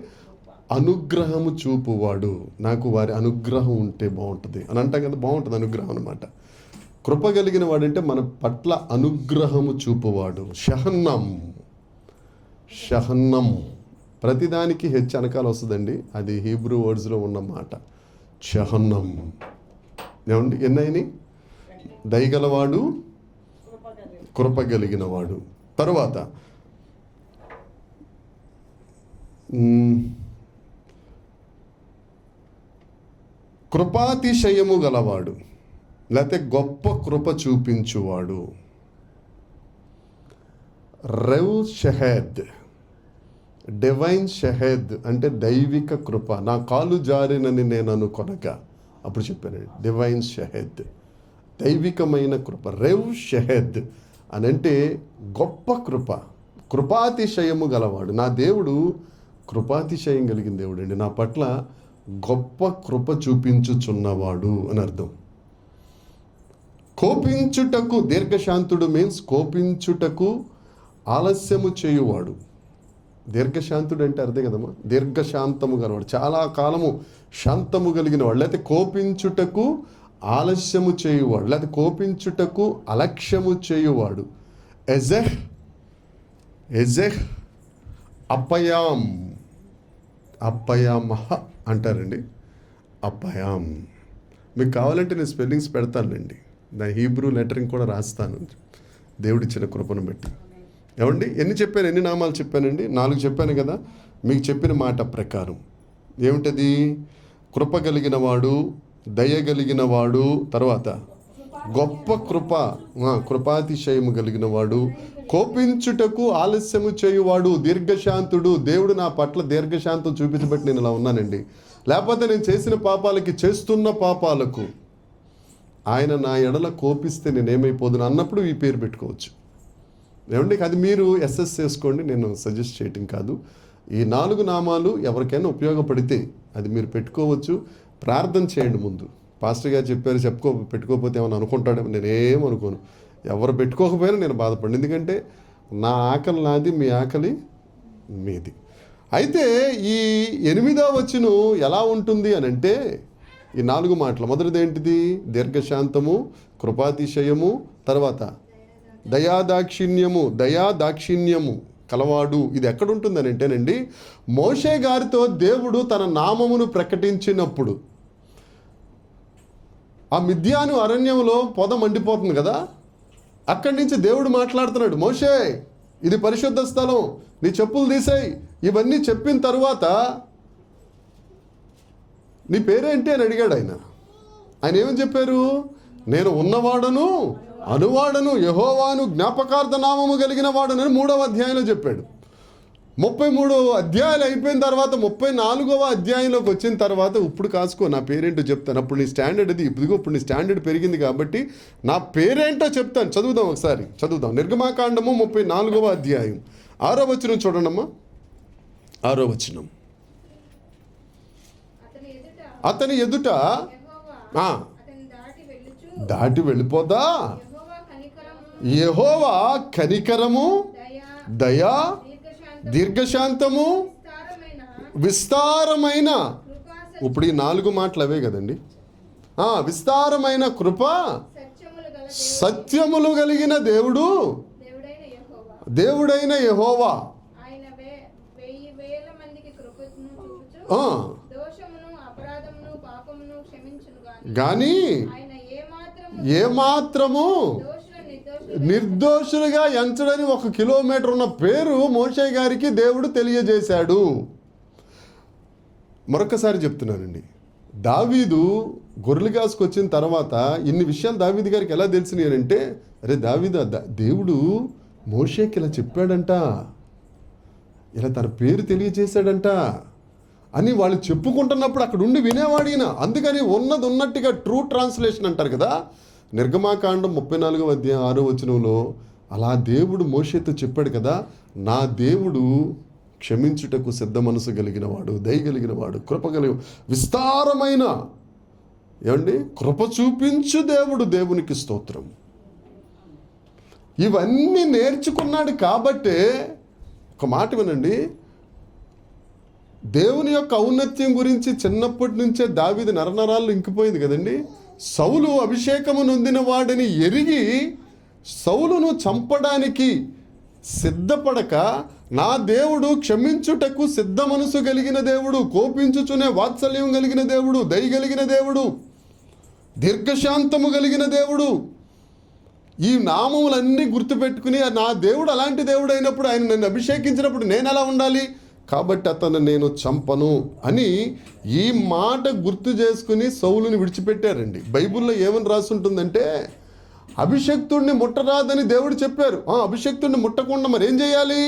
అనుగ్రహము చూపువాడు. నాకు వారి అనుగ్రహం ఉంటే బాగుంటుంది అని అంటాం కదా, బాగుంటుంది అనుగ్రహం అనమాట. కృపగలిగిన వాడు అంటే మన పట్ల అనుగ్రహము చూపువాడు. షహన్నం ప్రతిదానికి వెనకాల వస్తుందండి. అది హీబ్రూ వర్డ్స్లో ఉన్న మాట. షహన్నం ఏమండి, ఎన్నైనా దయగలవాడు, కృపగలిగిన వాడు. తరువాత కృపాతిశయము గలవాడు, లేకపోతే గొప్ప కృప చూపించువాడు. రెవ్ షహెద్, డివైన్ షహెద్ అంటే దైవిక కృప. నా కాలు జారినని నేను అనుకొనగా, అప్పుడు చెప్పాను డివైన్ షహెద్, దైవికమైన కృప. రెవ్ షహెద్ అని అంటే గొప్ప కృప, కృపాతిశయము గలవాడు. నా దేవుడు కృపాతిశయం కలిగిన దేవుడు అండి. నా పట్ల గొప్ప కృప చూపించుచున్నవాడు అని అర్థం. కోపించుటకు, దీర్ఘశాంతుడు మీన్స్ కోపించుటకు ఆలస్యము చేయువాడు. దీర్ఘశాంతుడు అంటే అర్థం కదమ్మా, దీర్ఘశాంతము గలవాడు, చాలా కాలము శాంతము కలిగిన వాడు. లేకపోతే కోపించుటకు ఆలస్యము చేయువాడు, లేకపోతే కోపించుటకు అలక్ష్యము చేయువాడు. ఎజెహ్ అప్పయామహ అంటారండి. అప్పయాం. మీకు కావాలంటే నేను స్పెల్లింగ్స్ పెడతానండి, దాని హీబ్రూ లెటరింగ్ కూడా రాస్తాను దేవుడిచ్చిన కృపను బట్టి. ఏమండి ఎన్ని చెప్పాను, ఎన్ని నామాలు చెప్పానండి? 4 చెప్పాను కదా. మీకు చెప్పిన మాట ప్రకారం ఏమిటది? కృప కలిగిన వాడు, దయ కలిగిన వాడు, తర్వాత గొప్ప కృపాతిశయము కలిగిన వాడు, కోపించుటకు ఆలస్యము చేయువాడు, దీర్ఘశాంతుడు. దేవుడు నా పట్ల దీర్ఘశాంతం చూపించబట్టి నేను ఇలా ఉన్నానండి. లేకపోతే నేను చేసిన పాపాలకి, చేస్తున్న పాపాలకు ఆయన నా ఎడల కోపిస్తే నేనేమైపోదును అన్నప్పుడు ఈ పేరు పెట్టుకోవచ్చు. ఏమండి అది మీరు అసెస్ చేసుకోండి, నేను సజెస్ట్ చేయటం కాదు. ఈ 4 నామాలు ఎవరికైనా ఉపయోగపడితే అది మీరు పెట్టుకోవచ్చు. ప్రార్థన చేయండి ముందు. పాస్టర్ గారు చెప్పారు పెట్టుకోకపోతే ఏమైనా అనుకుంటాడేమో. నేనేమనుకోను. ఎవరు పెట్టుకోకపోయినా నేను బాధపడి, ఎందుకంటే నా ఆకలి నాది, మీ ఆకలి మీది. అయితే ఈ 8వ వచనం ఎలా ఉంటుంది అని అంటే ఈ 4 మాటలు. మొదటిది ఏంటిది? దీర్ఘశాంతము, కృపాతిశయము, తర్వాత దయాదాక్షిణ్యము కలవాడు. ఇది ఎక్కడుంటుందని అంటేనండి, మోషే గారితో దేవుడు తన నామమును ప్రకటించినప్పుడు ఆ మిద్యాను అరణ్యంలో పొద మండిపోతుంది కదా, అక్కడి నుంచి దేవుడు మాట్లాడుతున్నాడు, మోషే ఇది పరిశుద్ధ స్థలం, నీ చెప్పులు తీసేయి. ఇవన్నీ చెప్పిన తరువాత నీ పేరేంటి అని అడిగాడు ఆయన. ఆయన ఏమని చెప్పారు? నేను ఉన్నవాడను, అనువాడను, యెహోవాను, జ్ఞాపకార్థ నామము కలిగిన వాడనని 3వ అధ్యాయంలో చెప్పాడు. 33 అధ్యాయాలు అయిపోయిన తర్వాత 34వ అధ్యాయంలోకి వచ్చిన తర్వాత ఇప్పుడు కాసుకో నా పేరేంటో చెప్తాను. అప్పుడు నీ స్టాండర్డ్ ఇది, ఇప్పుడు నీ స్టాండర్డ్ పెరిగింది కాబట్టి నా పేరేంటో చెప్తాను. చదువుదాం ఒకసారి, చదువుదాం. నిర్గమాకాండము 34వ అధ్యాయం 6వ వచనం చూడండమ్మా. 6వ వచనం. అతని ఎదుట దాటి వెళ్ళిపోదా యెహోవా కనికరము, దయ, దీర్ఘశాంతము, విస్తారమైన. ఇప్పుడు ఈ 4 మాటలు అవే కదండి. విస్తారమైన కృప, సత్యములు కలిగిన దేవుడైన యెహోవా. గాని ఏమాత్రము నిర్దోషులుగా ఎంచడని 1 కిలోమీటర్ ఉన్న పేరు మోషే గారికి దేవుడు తెలియజేశాడు. మరొకసారి చెప్తున్నానండి, దావీదు గొర్రెలు కాసుకొచ్చిన తర్వాత ఇన్ని విషయాలు దావీదు గారికి ఎలా తెలిసినాయి అంటే, అరే దావీదు దేవుడు మోషేకి ఇలా చెప్పాడంట, ఇలా తన పేరు తెలియజేశాడంట అని వాళ్ళు చెప్పుకుంటున్నప్పుడు అక్కడ ఉండి వినేవాడు ఈయన. అందుకని ఉన్నది ఉన్నట్టుగా ట్రూ ట్రాన్స్లేషన్ అంటారు కదా. నిర్గమాకాండం 34వ అధ్యాయం 6వ వచనంలో అలా దేవుడు మోషేతో చెప్పాడు కదా, నా దేవుడు క్షమించుటకు సిద్ధ మనసు కలిగిన వాడు, దయ కలిగిన వాడు, కృప కలిగిన, విస్తారమైన ఏమండి కృప చూపించు దేవుడు, దేవునికి స్తోత్రం. ఇవన్నీ నేర్చుకున్నాడు కాబట్టే ఒక మాట వినండి, దేవుని యొక్క ఔన్నత్యం గురించి చిన్నప్పటి నుంచే దావీదు నరనరాల్లో ఇంకిపోయింది కదండి. సౌలు అభిషేకము నొందిన వాడిని ఎరిగి సౌలును చంపడానికి సిద్ధపడక, నా దేవుడు క్షమించుటకు సిద్ధ మనసు కలిగిన దేవుడు, కోపించుచునే వాత్సల్యం కలిగిన దేవుడు, దయ కలిగిన దేవుడు, దీర్ఘశాంతము కలిగిన దేవుడు, ఈ నామములన్నీ గుర్తుపెట్టుకుని నా దేవుడు అలాంటి దేవుడు అయినప్పుడు, ఆయన నన్ను అభిషేకించినప్పుడు నేను ఎలా ఉండాలి, కాబట్టి అతను నేను చంపను అని ఈ మాట గుర్తు చేసుకుని సౌలుని విడిచిపెట్టారండి. బైబిల్లో ఏమని రాసి ఉంటుందంటే, అభిషక్తుడిని ముట్టరాదని దేవుడు చెప్పారు. అభిషక్తుడిని ముట్టకుండా మరి ఏం చేయాలి?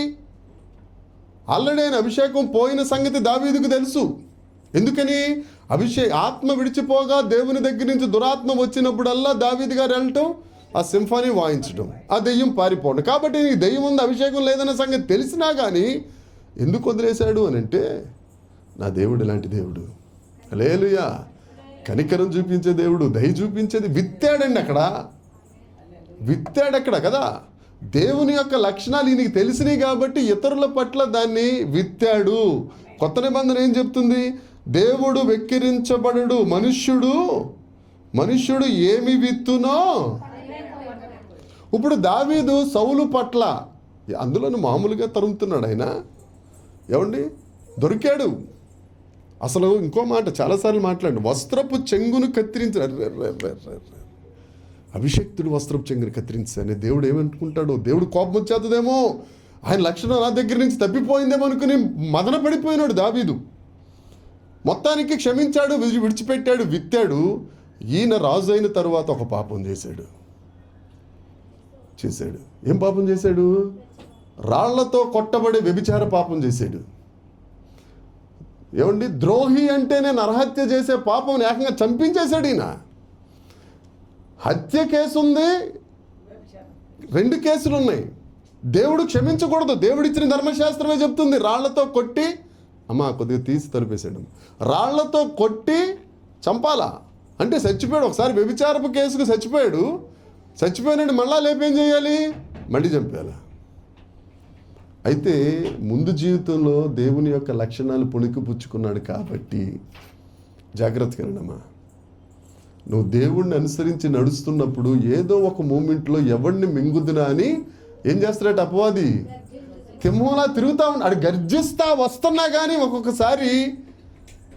ఆల్రెడీ ఆయన అభిషేకం పోయిన సంగతి దావీదుకు తెలుసు. ఎందుకని? ఆత్మ విడిచిపోగా దేవుని దగ్గర నుంచి దురాత్మ వచ్చినప్పుడల్లా దావీదు గారు వెళ్ళటం, ఆ సింఫనీ వాయించడం, ఆ దెయ్యం పారిపోవడం. కాబట్టి నీకు దెయ్యం ఉంది, అభిషేకం లేదన్న సంగతి తెలిసినా కానీ ఎందుకు వదిలేశాడు అని అంటే, నా దేవుడు ఇలాంటి దేవుడు, హల్లెలూయా, కనికరం చూపించే దేవుడు, దయ చూపించేది. విత్తాడండి అక్కడ, విత్తాడు అక్కడ కదా. దేవుని యొక్క లక్షణాలు ఈయనకి తెలిసినాయి కాబట్టి ఇతరుల పట్ల దాన్ని విత్తాడు. కొత్త నిబంధన ఏం చెప్తుంది? దేవుడు వెక్కిరించబడడు, మనుష్యుడు ఏమి విత్తునో. ఇప్పుడు దావీదు సౌలు పట్ల అందులోనూ మామూలుగా తరుముతున్నాడు ఆయన. ఏమండి దొరికాడు, అసలు ఇంకో మాట చాలాసార్లు మాట్లాడండి, వస్త్రపు చెంగును కత్తిరించి అభిషక్తుడు వస్త్రపు చెంగును కత్తిరించానే దేవుడు ఏమనుకుంటాడు? దేవుడు కోపం వచ్చేస్తుందేమో, ఆయన లక్షణం నా దగ్గర నుంచి తప్పిపోయిందేమో అనుకుని మదన పడిపోయినాడు దావీదు. మొత్తానికి క్షమించాడు, విడిచిపెట్టాడు, విత్తాడు. ఈయన రాజు అయిన తరువాత ఒక పాపం చేశాడు. ఏం పాపం చేశాడు? రాళ్లతో కొట్టబడే వ్యభిచార పాపం చేశాడు. ఏమండి, ద్రోహి అంటేనే నరహత్య చేసే పాపం ఏకంగా చంపించేశాడు ఈయన. హత్య కేసు ఉంది, 2 కేసులు ఉన్నాయి. దేవుడు క్షమించకూడదు. దేవుడు ఇచ్చిన ధర్మశాస్త్రమే చెప్తుంది, రాళ్లతో కొట్టి, అమ్మా కొద్దిగా తీసి తలిపేశాడు, రాళ్లతో కొట్టి చంపాలా అంటే చచ్చిపోయాడు. ఒకసారి వ్యభిచారపు కేసుకు చచ్చిపోయాడు, మళ్ళా లేపేం చేయాలి? మళ్ళీ చంపేయాలి. అయితే ముందు జీవితంలో దేవుని యొక్క లక్షణాలు పుణికిపుచ్చుకున్నాడు కాబట్టి జాగ్రత్తగా వినమ్మా. నువ్వు దేవుణ్ణి అనుసరించి నడుస్తున్నప్పుడు ఏదో ఒక మూమెంట్లో ఎవడిని మింగుదునా అని ఏం చేస్తాడట అపవాది? సింహంలా తిరుగుతూ ఉన్నాడు, గర్జిస్తా వస్తున్నా కానీ ఒక్కొక్కసారి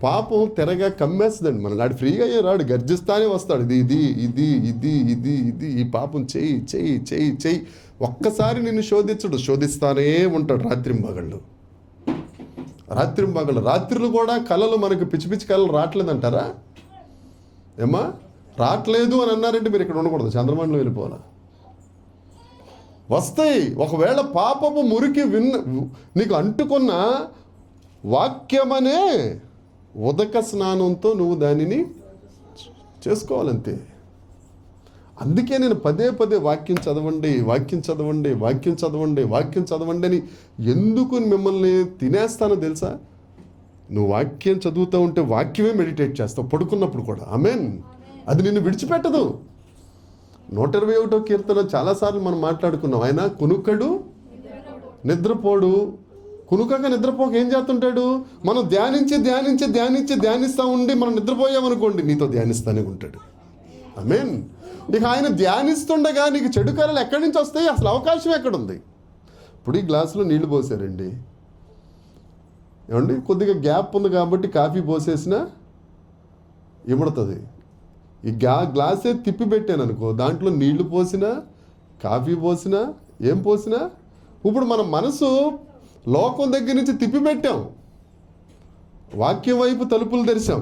పాపం తెరగా కమ్మేస్తుందండి మన. నాడు ఫ్రీగా రాడు, గర్జిస్తానే వస్తాడు. ఇది ఇది ఇది ఇది ఇది ఈ పాపం చెయ్యి. ఒక్కసారి నిన్ను శోధిస్తానే ఉంటాడు రాత్రింబగళ్ళు. రాత్రులు కూడా కళలు మనకు పిచ్చి కళలు రావట్లేదంటారా? ఏమ్మా, రావట్లేదు అని అన్నారంటే మీరు ఇక్కడ ఉండకూడదు, చంద్రమండలం వెళ్ళిపోవాలా. వస్తాయి. ఒకవేళ పాపపు మురికి నీకు అంటుకున్న వాక్యమనే ఉదక స్నానంతో నువ్వు దానిని చేసుకోవాలంతే. అందుకే నేను పదే వాక్యం చదవండి అని ఎందుకు మిమ్మల్ని తినేస్తానో తెలుసా? నువ్వు వాక్యం చదువుతూ ఉంటే వాక్యమే మెడిటేట్ చేస్తావు పడుకున్నప్పుడు కూడా. ఆమేన్. అది నిన్ను విడిచిపెట్టదు. 121వ కీర్తన చాలాసార్లు మనం మాట్లాడుకున్నాం. ఆయన కునుకడు నిద్రపోడు. కునుకగా నిద్రపోక ఏం చేస్తుంటాడు? మనం ధ్యానిస్తూ ఉండి మనం నిద్రపోయామనుకోండి, నీతో ధ్యానిస్తూనే ఉంటాడు. ఆమేన్. ఇక ఆయన ధ్యానిస్తుండగా నీకు చెడు కళలు ఎక్కడి నుంచి వస్తాయి? అసలు అవకాశం ఎక్కడుంది? ఇప్పుడు ఈ గ్లాసులో నీళ్లు పోసారండి, ఏమండి, కొద్దిగా గ్యాప్ ఉంది కాబట్టి కాఫీ పోసేసినా ఇమడుతుంది. ఈ గ్లాసే తిప్పి పెట్టాను అనుకో, దాంట్లో నీళ్లు పోసినా కాఫీ పోసినా ఏం పోసినా, ఇప్పుడు మన మనసు లోకం దగ్గర నుంచి తిప్పి పెట్టాం, వాక్యం వైపు తలుపులు తెరిచాం.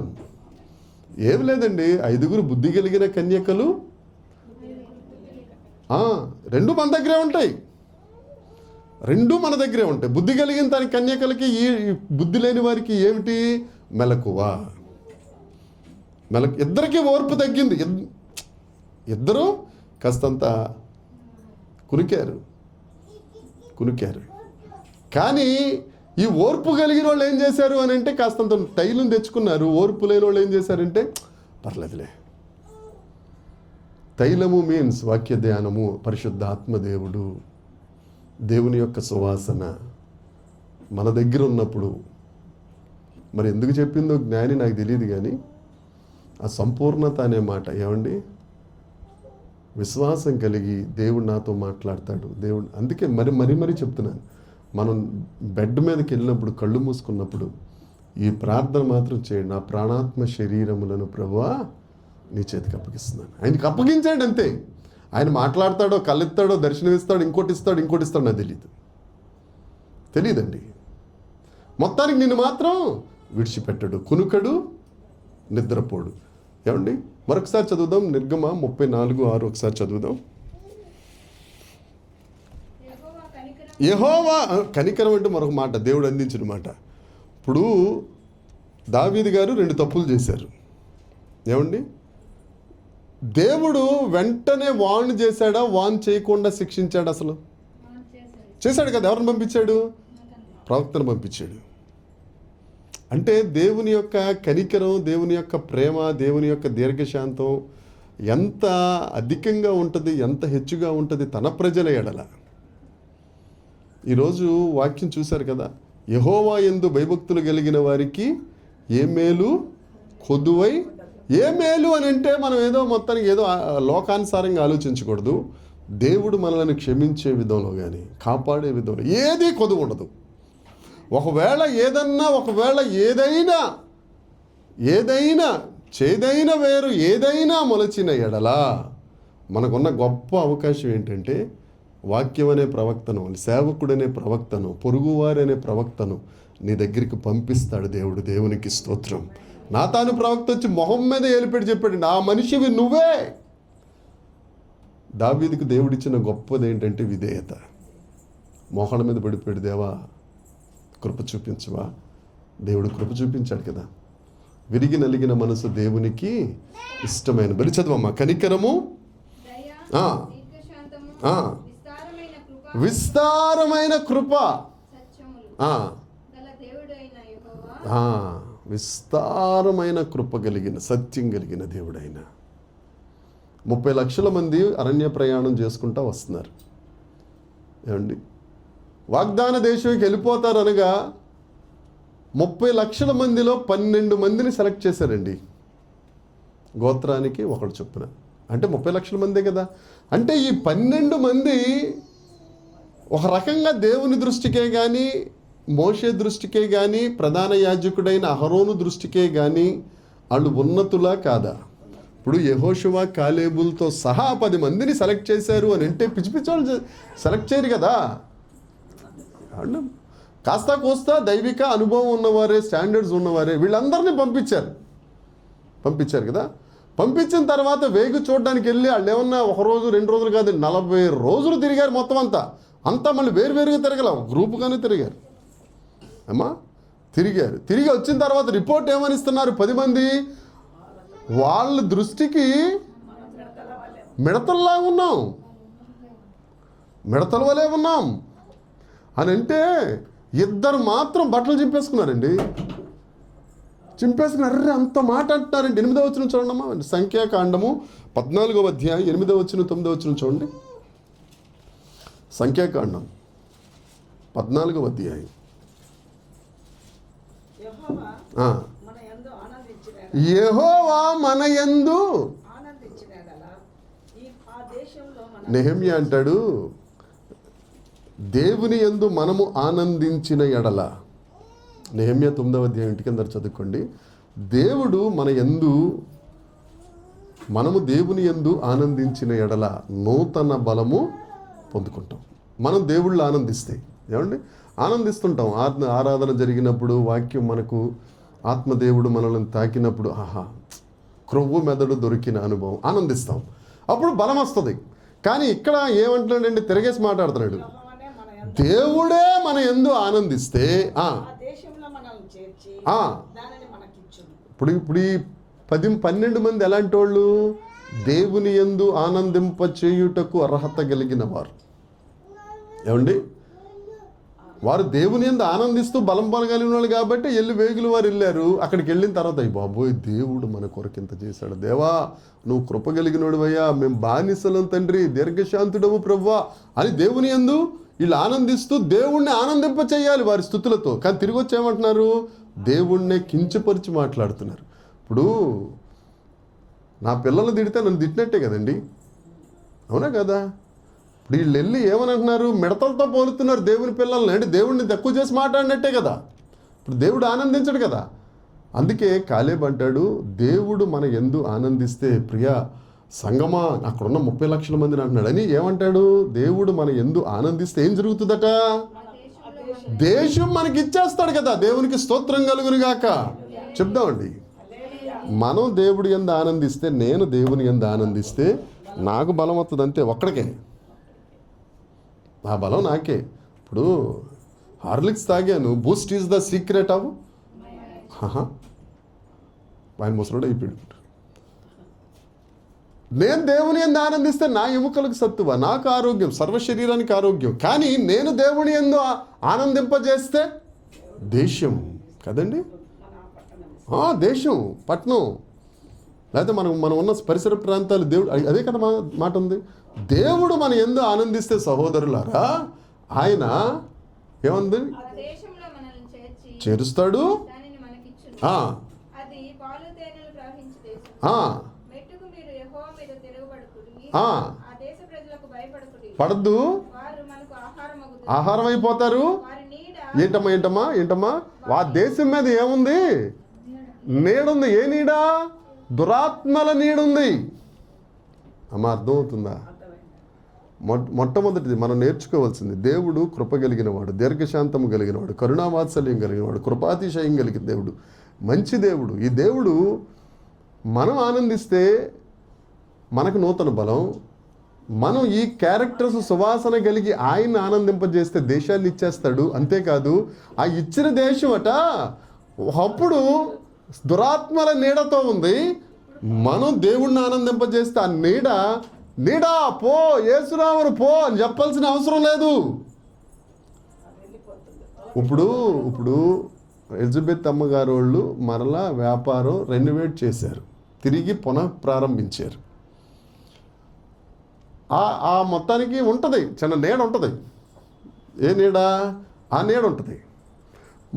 ఏం లేదండి, 5 బుద్ధి కలిగిన కన్యకలు 2 మన దగ్గరే ఉంటాయి. 2 మన దగ్గరే ఉంటాయి. బుద్ధి కలిగిన తన కన్యకలకి, ఈ బుద్ధి లేని వారికి ఏమిటి? మెలకువ. ఇద్దరికీ ఓర్పు తగ్గింది. ఇద్దరు కాస్తంత కునికారు. కానీ ఈ ఓర్పు కలిగిన వాళ్ళు ఏం చేశారు అని అంటే కాస్తంత తైలం తెచ్చుకున్నారు. ఓర్పు లేని వాళ్ళు ఏం చేశారంటే పర్లేదులే. తైలము మీన్స్ వాక్య ధ్యానము, పరిశుద్ధ ఆత్మదేవుడు, దేవుని యొక్క సువాసన మన దగ్గర ఉన్నప్పుడు. మరి ఎందుకు చెప్పిందో జ్ఞాని నాకు తెలియదు, కానీ ఆ సంపూర్ణత అనే మాట, ఏమండి, విశ్వాసం కలిగి దేవుడు నాతో మాట్లాడతాడు. దేవుడు అందుకే మరి చెప్తున్నాను, మనం బెడ్ మీదకి వెళ్ళినప్పుడు కళ్ళు మూసుకున్నప్పుడు ఈ ప్రార్థన మాత్రం చేయండి. నా ప్రాణాత్మ శరీరములను ప్రభువా నీ చేతికి అప్పగిస్తున్నాను. ఆయనకి అప్పగించాడు అంతే. ఆయన మాట్లాడతాడో, కళ్ళెత్తాడో, దర్శనమిస్తాడో, ఇంకోటి ఇస్తాడో నాకు తెలియదండి. మొత్తానికి నిన్ను మాత్రం విడిచిపెట్టడు, కునుకడు, నిద్రపోడు. ఏమండి, మరొకసారి చదువుదాం. నిర్గమ 34:6 ఒకసారి చదువుదాం. యెహోవా కనికరం అంటే మరొక మాట, దేవుడు అందించిన మాట. ఇప్పుడు దావీదు గారు 2 తప్పులు చేశారు. ఏమండి, దేవుడు వెంటనే వార్న్ చేశాడా, వార్న్ చేయకుండా శిక్షించాడు? అసలు చేశాడు కదా. ఎవరిని పంపించాడు? ప్రవక్తను పంపించాడు. అంటే దేవుని యొక్క కనికరం, దేవుని యొక్క ప్రేమ, దేవుని యొక్క దీర్ఘశాంతం ఎంత అధికంగా ఉంటుంది, ఎంత హెచ్చుగా ఉంటుంది తన ప్రజల ఎడల. ఈరోజు వాక్యం చూశారు కదా, యెహోవా యందు భయభక్తులు కలిగిన వారికి ఏ మేలు కొదువై. ఏ మేలు అని అంటే మనం ఏదో మొత్తానికి ఏదో లోకానుసారంగా ఆలోచించకూడదు. దేవుడు మనల్ని క్షమించే విధంలో కానీ, కాపాడే విధంలో ఏది కొదువు ఉండదు. ఒకవేళ ఏదైనా ఏదైనా చేదైన వేరు ఏదైనా మొలచిన ఎడలా మనకున్న గొప్ప అవకాశం ఏంటంటే వాక్యం అనే ప్రవక్తను, సేవకుడనే ప్రవక్తను, పొరుగువారనే ప్రవక్తను నీ దగ్గరికి పంపిస్తాడు దేవుడు. దేవునికి స్తోత్రం. నాతాను ప్రవక్త వచ్చి మొహం మీద ఏలిపెట్టి చెప్పాడు, ఆ మనిషివి నువ్వే. దావీదుకు దేవుడిచ్చిన గొప్పది ఏంటంటే విధేయత. మోహన మీద పడిపోయాడు, దేవా కృప చూపించవా? దేవుడు కృప చూపించాడు కదా. విరిగి నలిగిన మనసు దేవునికి ఇష్టమైన. బలి చదవమ్మా. కనికరము, విస్తారమైన కృప, విస్తారమైన కృప కలిగిన, సత్యం కలిగిన దేవుడైన. 30 లక్షల మంది అరణ్య ప్రయాణం చేసుకుంటూ వస్తున్నారు. ఏమండి, వాగ్దాన దేశానికి వెళ్ళిపోతారు అనగా 30 లక్షల మందిలో 12 మందిని సెలెక్ట్ చేశారండి. గోత్రానికి ఒకడు చొప్పున. అంటే 30 లక్షల మందే కదా. అంటే ఈ 12 మంది ఒక రకంగా దేవుని దృష్టికే కానీ, మోషే దృష్టికే కానీ, ప్రధాన యాజకుడైన అహరోను దృష్టికే కానీ వాళ్ళు ఉన్నతులా కాదా? ఇప్పుడు యెహోషువ, కాలేబులతో సహా 10 మందిని సెలెక్ట్ చేశారు అని అంటే పిచ్చి పిచ్చి వాళ్ళు సెలెక్ట్ చేయరు కదా. కాస్త కోస్తా దైవిక అనుభవం ఉన్నవారే, స్టాండర్డ్స్ ఉన్నవారే వీళ్ళందరినీ పంపించారు కదా. పంపించిన తర్వాత వేగు చూడడానికి వెళ్ళి వాళ్ళు ఏమన్నా 1 రోజు 2 రోజులు కాదు, 40 రోజులు తిరిగారు. మొత్తం అంతా మళ్ళీ వేరువేరుగా తిరగల, గ్రూపుగానే తిరిగారు అమ్మా. తిరిగి వచ్చిన తర్వాత రిపోర్ట్ ఏమని ఇస్తున్నారు? 10 మంది వాళ్ళ దృష్టికి మిడతల వలే ఉన్నాం అని అంటే, 2 మాత్రం బట్టలు చింపేసుకున్నారండి. అర్రే అంత మాట అంటున్నారండి. 8వ వచనం చూడండమ్మా. సంఖ్యాకాండము 14వ అధ్యాయం 8వ వచనం 9వ వచనం చూడండి. సంఖ్యాకాండం 14వ అధ్యాయం. యెహోవా మన యందు, నెహెమ్యా అంటాడు, దేవుని యందు మనము ఆనందించిన ఎడల. నెహెమ్యా 9వ అధ్యాయం ఇంటికి అందరు చదువుకోండి. దేవుడు మనము దేవుని యందు ఆనందించిన ఎడల నూతన బలము పొందుకుంటాం. మనం దేవుళ్ళు ఆనందిస్తే, ఏమండి ఆనందిస్తుంటాం. ఆరాధన జరిగినప్పుడు, వాక్యం మనకు, ఆత్మదేవుడు మనల్ని తాకినప్పుడు, ఆహా క్రొవ్వు మెదడు దొరికిన అనుభవం, ఆనందిస్తాం. అప్పుడు బలం వస్తుంది. కానీ ఇక్కడ ఏమంటున్నాడండి? తిరగేసి మాట్లాడుతున్నాడు. దేవుడే మన యందు ఆనందిస్తే ఇప్పుడు ఈ 12 మంది ఎలాంటి వాళ్ళు? దేవుని యందు ఆనందింప చేయుటకు అర్హత కలిగిన వారు. ఏమండి, వారు దేవుని యందు ఆనందిస్తూ బలం కలిగిన వాళ్ళు కాబట్టి వేగులు వారు వెళ్ళారు. అక్కడికి వెళ్ళిన తర్వాత, అయ్యి బాబోయ్ దేవుడు మన కొరకు ఇంత చేశాడు, దేవా నువ్వు కృప కలిగినోడువయ్యా, మేము బానిసలం తండ్రి, దీర్ఘశాంతుడవు ప్రభువా అని దేవుని యందు వీళ్ళు ఆనందిస్తూ దేవుణ్ణి ఆనందింప చేయాలి వారి స్థుతులతో. కానీ తిరిగి వచ్చి ఏమంటున్నారు? దేవుణ్ణే కించపరిచి మాట్లాడుతున్నారు. ఇప్పుడు నా పిల్లలు తిడితే నన్ను తిట్టినట్టే కదండి, అవునా కదా? ఇప్పుడు వీళ్ళు వెళ్ళి ఏమని అంటున్నారు? మిడతలతో పోలుతున్నారు దేవుని పిల్లల్ని. అంటే దేవుడిని తక్కువ చేసి మాట్లాడినట్టే కదా. ఇప్పుడు దేవుడు ఆనందించడు కదా. అందుకే కాలేబ్ అంటాడు, దేవుడు మన యందు ఆనందిస్తే, ప్రియా సంగమా, అక్కడున్న 30 లక్షల మందిని అంటున్నాడు అని ఏమంటాడు? దేవుడు మన యందు ఆనందిస్తే ఏం జరుగుతుందట? దేశం మనకి ఇచ్చేస్తాడు కదా. దేవునికి స్తోత్రం కలుగును గాక. చెప్దామండి, మనం దేవుడి యందు ఆనందిస్తే, నేను దేవుని యందు ఆనందిస్తే నాకు బలం వస్తుంది. అంతే, ఒక్కడికే ఆ బలం నాకే. ఇప్పుడు హార్లిక్స్ తాగాను, బూస్ట్ ఈజ్ ద సీక్రెట్ అవు. ఆయన ముసలుడు అయిపోయాడు. నేను దేవుని యందు ఆనందిస్తే నా ఎముకలకు సత్తువ, నాకు ఆరోగ్యం, సర్వ శరీరానికి ఆరోగ్యం. కానీ నేను దేవుని యందు ఆనందింపజేస్తే దేశం కదండి, దేశం, పట్నం, లేకపోతే మనం ఉన్న పరిసర ప్రాంతాలు, దేవుడు అదే కదా మాట ఉంది. దేవుడు మన యందు ఆనందిస్తే సహోదరులారా, ఆయన ఏముంది? చేరుస్తాడు. పడద్దు, ఆహారం అయిపోతారు. ఏంటమ్మా ఆ దేశం మీద ఏముంది? నీడుంది. ఏ నీడా? దురాత్మల నీడుంది. అమ్మ అర్థమవుతుందా? మొట్టమొదటిది మనం నేర్చుకోవాల్సింది, దేవుడు కృప కలిగినవాడు, దీర్ఘశాంతము కలిగినవాడు, కరుణావాత్సల్యం కలిగినవాడు, కృపాతిశయం కలిగిన దేవుడు, మంచి దేవుడు. ఈ దేవుడు మనం ఆనందిస్తే మనకు నూతన బలం. మనం ఈ క్యారెక్టర్స్ సువాసన కలిగి ఆయన్ని ఆనందింపజేస్తే దేశాన్ని ఇచ్చేస్తాడు. అంతేకాదు ఆ ఇచ్చిన దేశం అప్పుడు దురాత్మల నీడతో ఉంది. మనం దేవుణ్ణి ఆనందింపజేస్తే ఆ నీడా పో, యేసురామును పో అని చెప్పాల్సిన అవసరం లేదు. ఇప్పుడు ఎలిజబెత్ అమ్మగారు వాళ్ళు మరలా వ్యాపారం రెన్యువేట్ చేశారు, తిరిగి పునః ప్రారంభించారు. ఆ మొత్తానికి ఉంటుంది, చిన్న నీడ ఉంటుంది. ఏ నీడ? ఆ నీడ ఉంటుంది.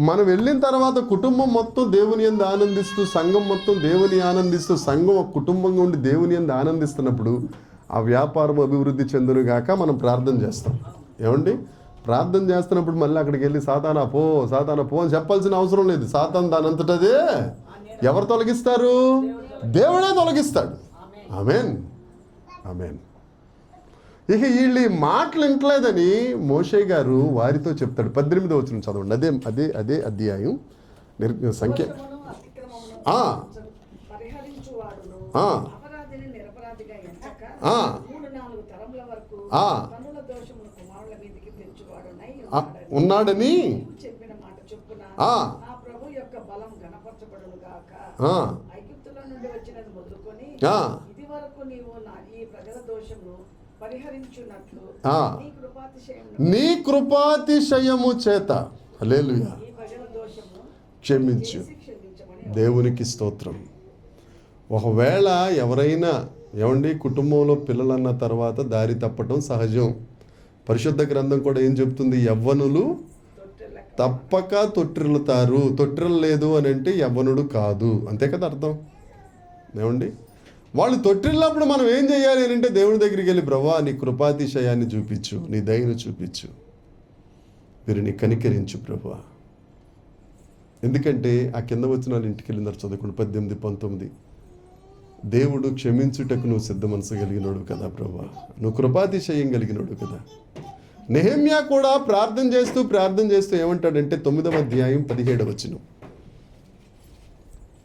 మనం వెళ్ళిన తర్వాత కుటుంబం మొత్తం దేవుని యందు ఆనందిస్తూ, సంఘం మొత్తం దేవుని ఆనందిస్తూ, సంఘం ఒక కుటుంబంగా ఉండి దేవుని యందు ఆనందిస్తున్నప్పుడు ఆ వ్యాపారం అభివృద్ధి చెందునుగాక మనం ప్రార్థన చేస్తాం. ఏమండి? ప్రార్థన చేస్తున్నప్పుడు మళ్ళీ అక్కడికి వెళ్ళి సాతానా పో అని చెప్పాల్సిన అవసరం లేదు. సాతాను దానంతటదే ఎవరు తొలగిస్తారు? దేవుడే తొలగిస్తాడు. ఆమేన్, ఆమేన్. ఇక వీళ్ళు మాటలు వింటలేదని మోషే గారు వారితో చెప్తాడు. 18వ వచనం చదవండి. అదే అధ్యాయం సంఖ్య. ఉన్నాడని నీ కృపాతిశయము చేత హల్లెలూయా క్షమించు. దేవునికి స్తోత్రం. ఒకవేళ ఎవరైనా కుటుంబంలో పిల్లలన్న తర్వాత దారి తప్పటం సహజం. పరిశుద్ధ గ్రంథం కూడా ఏం చెప్తుంది? యవ్వనులు తప్పక తొట్టిల్లుతారు. తొట్టిల్లలేదు అని అంటే యవ్వనుడు కాదు. అంతే కదా అర్థం? వాళ్ళు తొట్టిల్లినప్పుడు మనం ఏం చేయాలి అని అంటే దేవుని దగ్గరికి వెళ్ళి, ప్రభువా నీ కృపాతిశయాన్ని చూపించు, నీ దయను చూపించు, వీరిని కనికరించు ప్రభువా. ఎందుకంటే ఆ కింద వచ్చిన వాళ్ళు ఇంటికి వెళ్ళినారు. చదువుకుని 18, 19. దేవుడు క్షమించుటకు నువ్వు సిద్ధ మనసు కలిగినోడు కదా ప్రభువా, నువ్వు కృపాతిశయం కలిగినోడు కదా. నెహెమ్యా కూడా ప్రార్థన చేస్తూ ఏమంటాడంటే 9వ అధ్యాయం 17వ వచనం.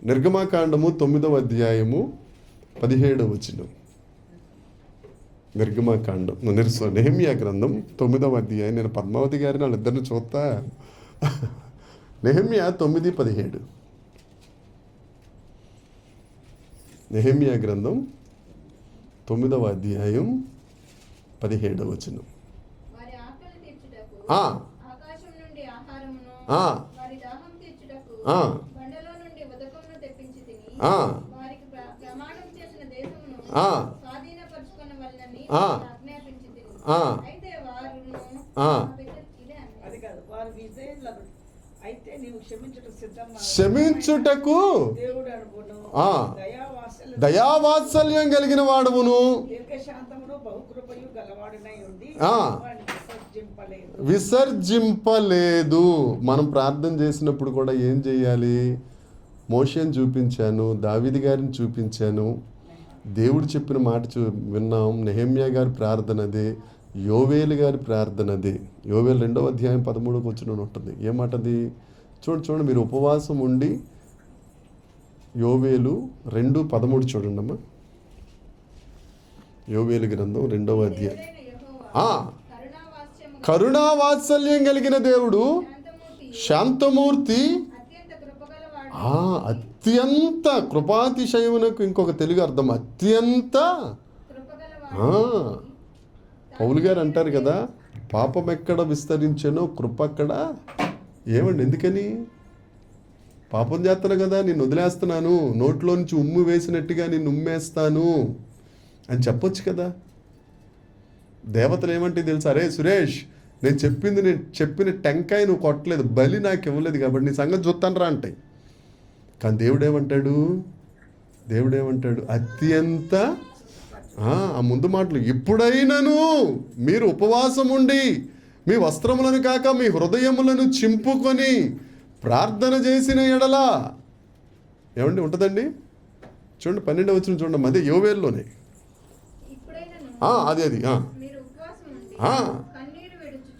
నిర్గమాకాండము 9వ అధ్యాయము 17వ వచనం. నిర్గమాకాండం నెహెమ్యా గ్రంథం 9వ అధ్యాయం. నేను పద్మావతి గారిని వాళ్ళిద్దరిని చూస్తా. నెహెమ్యా 9:17. నెహెమ్యా గ్రంథం 9వ అధ్యాయం 17వ వచనం. క్షమించుటకు దయావాత్సల్యం కలిగిన వాడును, విసర్జింపలేదు. మనం ప్రార్థన చేసినప్పుడు కూడా ఏం చేయాలి? మోషేని చూపించాను, దావీదు గారిని చూపించాను, దేవుడు చెప్పిన మాట విన్నాం. నెహెమ్యా గారి ప్రార్థన అదే, యోవేలు గారి ప్రార్థన అదే. యోవేలు 2వ అధ్యాయం 13వ వచనం ఉంటుంది. ఏమాటది? చూడండి మీరు ఉపవాసం ఉండి యోవేలు 2:13 చూడండి అమ్మా. యోవేలు గ్రంథం 2వ అధ్యాయం. కరుణావాత్సల్యం కలిగిన దేవుడు, శాంతమూర్తి, అత్యంత కృపాతిశయమునకు ఇంకొక తెలుగు అర్థం అత్యంత. పౌలు గారు అంటారు కదా, పాపం ఎక్కడ విస్తరించానో కృప అక్కడ. ఏమండి? ఎందుకని? పాపం చేస్తాను కదా, నిన్ను వదిలేస్తున్నాను, నోట్లో నుంచి ఉమ్ము వేసినట్టుగా నిన్ను ఉమ్మేస్తాను అని చెప్పొచ్చు కదా. దేవతలు ఏమంటే తెలుసా? అరే సురేష్, నేను చెప్పిన టెంకాయ నువ్వు కొట్టలేదు, బలి నాకు ఇవ్వలేదు కాబట్టి నీ సంగతి చూస్తాను రా అంటాయి. కానీ దేవుడేమంటాడు? అత్యంత. ఆ ముందు మాటలు, ఇప్పుడైనను మీరు ఉపవాసం ఉండి మీ వస్త్రములను కాక మీ హృదయములను చింపుకొని ప్రార్థన చేసిన ఎడల ఏమండి ఉంటుందండి? చూడండి 12వ వచనం చూడండి, అదే యోవేలులోనే. అది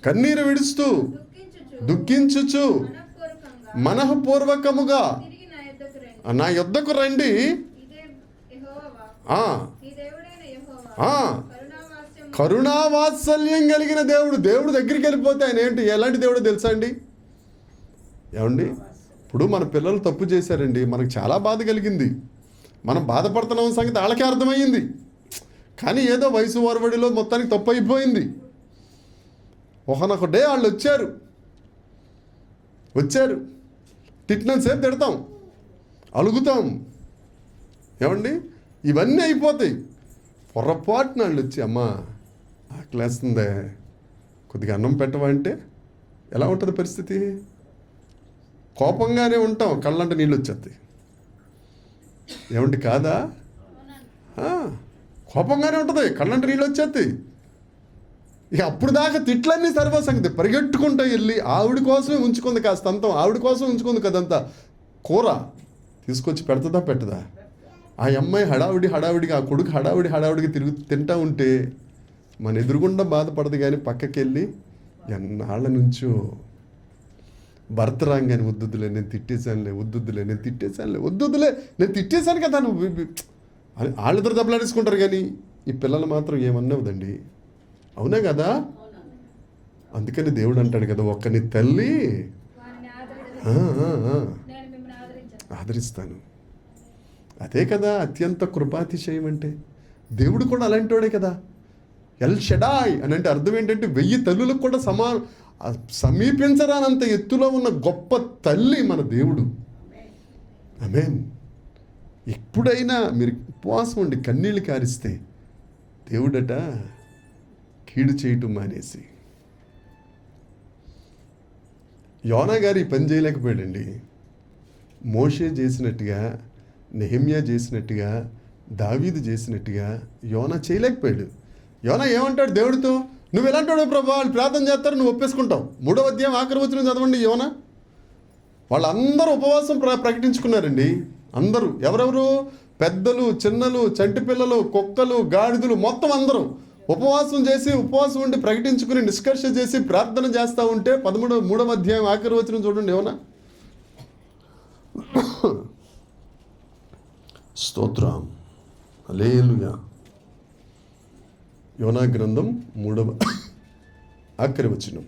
కన్నీరు విడుస్తూ దుఃఖించుచు మనఃపూర్వకముగా నా యొద్దకు రండి. కరుణావాత్సల్యం కలిగిన దేవుడు. దేవుడు దగ్గరికి వెళ్ళిపోతే ఆయన ఏంటి, ఎలాంటి దేవుడో తెలుసా అండి? ఏమండి, ఇప్పుడు మన పిల్లలు తప్పు చేశారండి, మనకు చాలా బాధ కలిగింది, మనం బాధపడుతున్నాం సంగతి వాళ్ళకే అర్థమయ్యింది. కానీ ఏదో వయసు వరవడిలో మొత్తానికి తప్పు అయిపోయింది. ఒకనొక డే వాళ్ళు వచ్చారు తిట్టినంతసేపు తిడతాం, అలుగుతాం. ఏమండి, ఇవన్నీ అయిపోతాయి. పొరపాటున వాళ్ళు వచ్చి, అమ్మా ఆకలేస్తుందే, కొద్దిగా అన్నం పెట్టవా అంటే ఎలా ఉంటుంది పరిస్థితి? కోపంగానే ఉంటాం, కళ్ళంట నీళ్ళు వచ్చేస్తాయి. ఏమండి కాదా? కోపంగానే ఉంటుంది, కళ్ళంట నీళ్ళు వచ్చేస్తాయి. ఇక అప్పుడు దాకా తిట్లన్నీ సర్వసంగతి. పరిగెట్టుకుంటూ వెళ్ళి ఆవిడ కోసమే ఉంచుకుంది కాస్త అంతం, ఆవిడ కోసం ఉంచుకుంది కదంతా కూర తీసుకొచ్చి పెడుతుందా పెట్టదా? ఆ అమ్మాయి హడావిడిగా, ఆ కొడుకు హడావిడిగా తింటూ ఉంటే మన ఎదురుగుండా బాధపడదు. కానీ పక్కకి వెళ్ళి ఎన్నాళ్ళ నుంచో భర్త రాగానే వద్దులే నేను తిట్టేశాను కదా నువ్వు, వాళ్ళిద్దరు దెబ్బలాడేసుకుంటారు. కానీ ఈ పిల్లలు మాత్రం ఏమన్నవదండి, అవునా కదా? అందుకని దేవుడు అంటాడు కదా, ఒక్కని తల్లి ఆదరిస్తాను. అదే కదా అత్యంత కృపాతిశయం అంటే. దేవుడు కూడా అలాంటి వాడే కదా. ఎల్ షడాయ్ అని అంటే అర్థం ఏంటంటే 1000 తల్లులకు కూడా సమీపించరానంత ఎత్తులో ఉన్న గొప్ప తల్లి మన దేవుడు. ఆమేన్. ఎప్పుడైనా మీరు ఉపవాసం ఉండి కన్నీళ్ళు కారిస్తే దేవుడట కీడు చేయటం మానేసి. యోనా గారు ఈ పని చేయలేకపోయాడండి. మోషే చేసినట్టుగా, నెహెమ్యా చేసినట్టుగా, దావీదు చేసినట్టుగా యోనా చేయలేకపోయాడు. యోనా ఏమంటాడు దేవుడితో, నువ్వు ఎలాంటాడు ప్రభు, వాళ్ళు ప్రార్థన చేస్తారు, నువ్వు ఒప్పేసుకుంటావు. 3వ అధ్యాయం ఆఖరి వచనం చదవండి. యోనా వాళ్ళందరూ ఉపవాసం ప్రకటించుకున్నారండి. అందరూ ఎవరెవరు, పెద్దలు, చిన్నలు, చంటి పిల్లలు, కుక్కలు, గాడిదలు, మొత్తం అందరూ ఉపవాసం ఉండి ప్రకటించుకుని నిష్కర్ష చేసి ప్రార్థన చేస్తూ ఉంటే 3వ అధ్యాయం ఆఖరి వచనం చూడండి. యోనా స్తోత్రం, హల్లెలూయా. యోనా గ్రంథం 3వ ఆఖరి వచనం.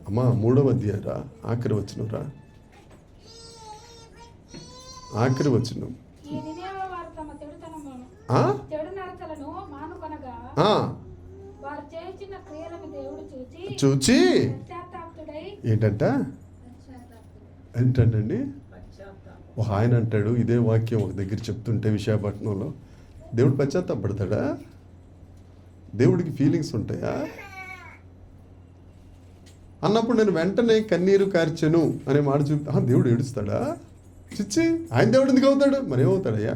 అమ్మా 3వ అధ్యాయరా ఆఖరి వచనం రా, ఆఖరి వచనం. చూచి ఏంటండి ఒక ఆయన అంటాడు, ఇదే వాక్యం ఒక దగ్గర చెప్తుంటే విశాఖపట్నంలో, దేవుడు పశ్చాత్తాపడతాడా? దేవుడికి ఫీలింగ్స్ ఉంటాయా అన్నప్పుడు నేను వెంటనే కన్నీరు కార్చెను అనే మాట దేవుడు ఏడుస్తాడా? చిచ్చి, ఆయన దేవుడు ఎందుకు అవుతాడు? మరేమవుతాడయ్యా?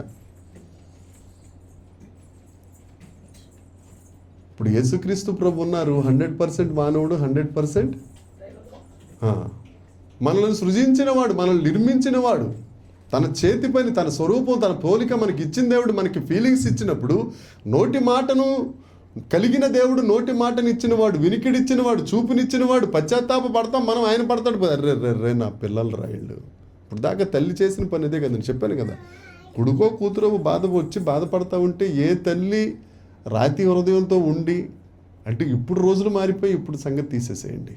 ఇప్పుడు యేసుక్రీస్తు ప్రభు ఉన్నారు, 100% మానవుడు, 100% మనల్ని సృజించినవాడు, మనల్ని నిర్మించినవాడు, తన చేతి పని, తన స్వరూపం, తన పోలిక మనకి ఇచ్చిన దేవుడు మనకి ఫీలింగ్స్ ఇచ్చినప్పుడు, నోటి మాటను కలిగిన దేవుడు, నోటి మాటను ఇచ్చినవాడు, వినికిడిచ్చినవాడు, చూపునిచ్చినవాడు, పశ్చాత్తాప పడతాం మనం, ఆయన పడతాడు. రే నా పిల్లలు రాయిళ్ళు. ఇప్పుడు దాకా తల్లి చేసిన పని ఇదే కదా, నేను చెప్పాను కదా. కొడుకో కూతురో బాధపడతా ఉంటే ఏ తల్లి రాతి హృదయంతో ఉండి, అంటే ఇప్పుడు రోజులు మారిపోయి ఇప్పుడు సంగతి తీసేసేయండి.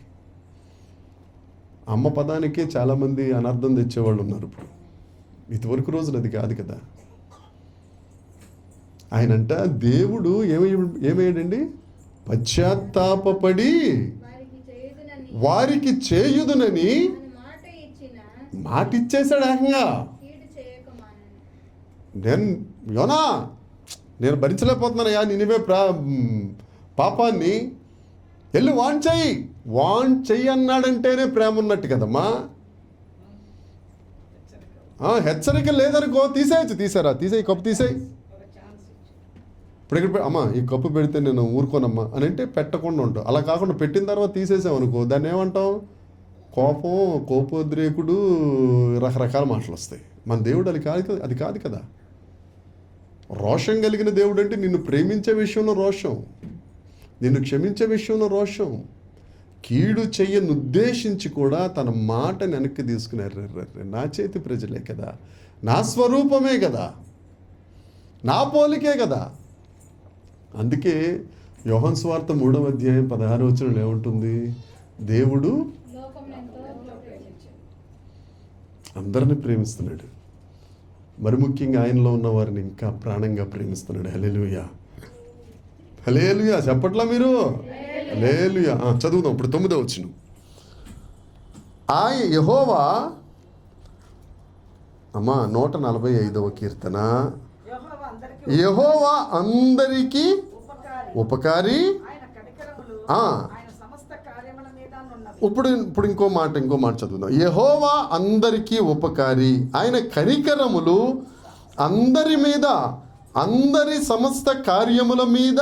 అమ్మ పదానికే చాలామంది అనర్థం తెచ్చేవాళ్ళు ఉన్నారు. ఇప్పుడు ఇదివరకు రోజులు అది కాదు కదా. ఆయనంట దేవుడు ఏమయ్యాడండి, పశ్చాత్తాపడి వారికి చేయుదునని మాట ఇచ్చేశాడు ఏకంగా. నేను భరించలేకపోతున్నానయ్యా నినివే పాపాన్ని, వెళ్ళి వాన్ చెయ్యి అన్నాడంటేనే ప్రేమ ఉన్నట్టు కదమ్మా. హెచ్చరిక లేదనుకో తీసేయి కప్పు తీసేయి. ఇప్పుడు ఇక్కడ అమ్మా ఈ కప్పు పెడితే నేను ఊరుకోనమ్మా అని అంటే పెట్టకుండా ఉంటావు. అలా కాకుండా పెట్టిన తర్వాత తీసేసావు అనుకో, దాన్ని ఏమంటావు? కోపోద్రేకుడు, రకరకాల మాటలు వస్తాయి. మన దేవుడు అది కాదు కదా. రోషం కలిగిన దేవుడు అంటే నిన్ను ప్రేమించే విషయంలో రోషం, నిన్ను క్షమించే విషయంలో రోషం, కీడు చెయ్యను ఉద్దేశించి కూడా తన మాటని వెనక్కి తీసుకున్నారు. నా చేతి ప్రజలే కదా, నా స్వరూపమే కదా, నా పోలికే కదా. అందుకే యోహాను సువార్త 3వ అధ్యాయం 16వ వచనంలో ఏముంటుంది? దేవుడు అందరిని ప్రేమిస్తున్నాడు, మరి ముఖ్యంగా ఆయనలో ఉన్న వారిని ఇంకా ప్రాణంగా ప్రేమిస్తున్నాడు. హల్లెలూయా, హల్లెలూయా. చెప్పట్లా మీరు? హల్లెలూయా. చదువుదాం ఇప్పుడు 9వ వచనం. యెహోవా 145వ కీర్తన. యెహోవా అందరికీ ఉపకారి. ఇప్పుడు ఇంకో మాట చదువుదాం. యెహోవా అందరికీ ఉపకారి, ఆయన కనికరములు అందరి మీద, అందరి సమస్త కార్యముల మీద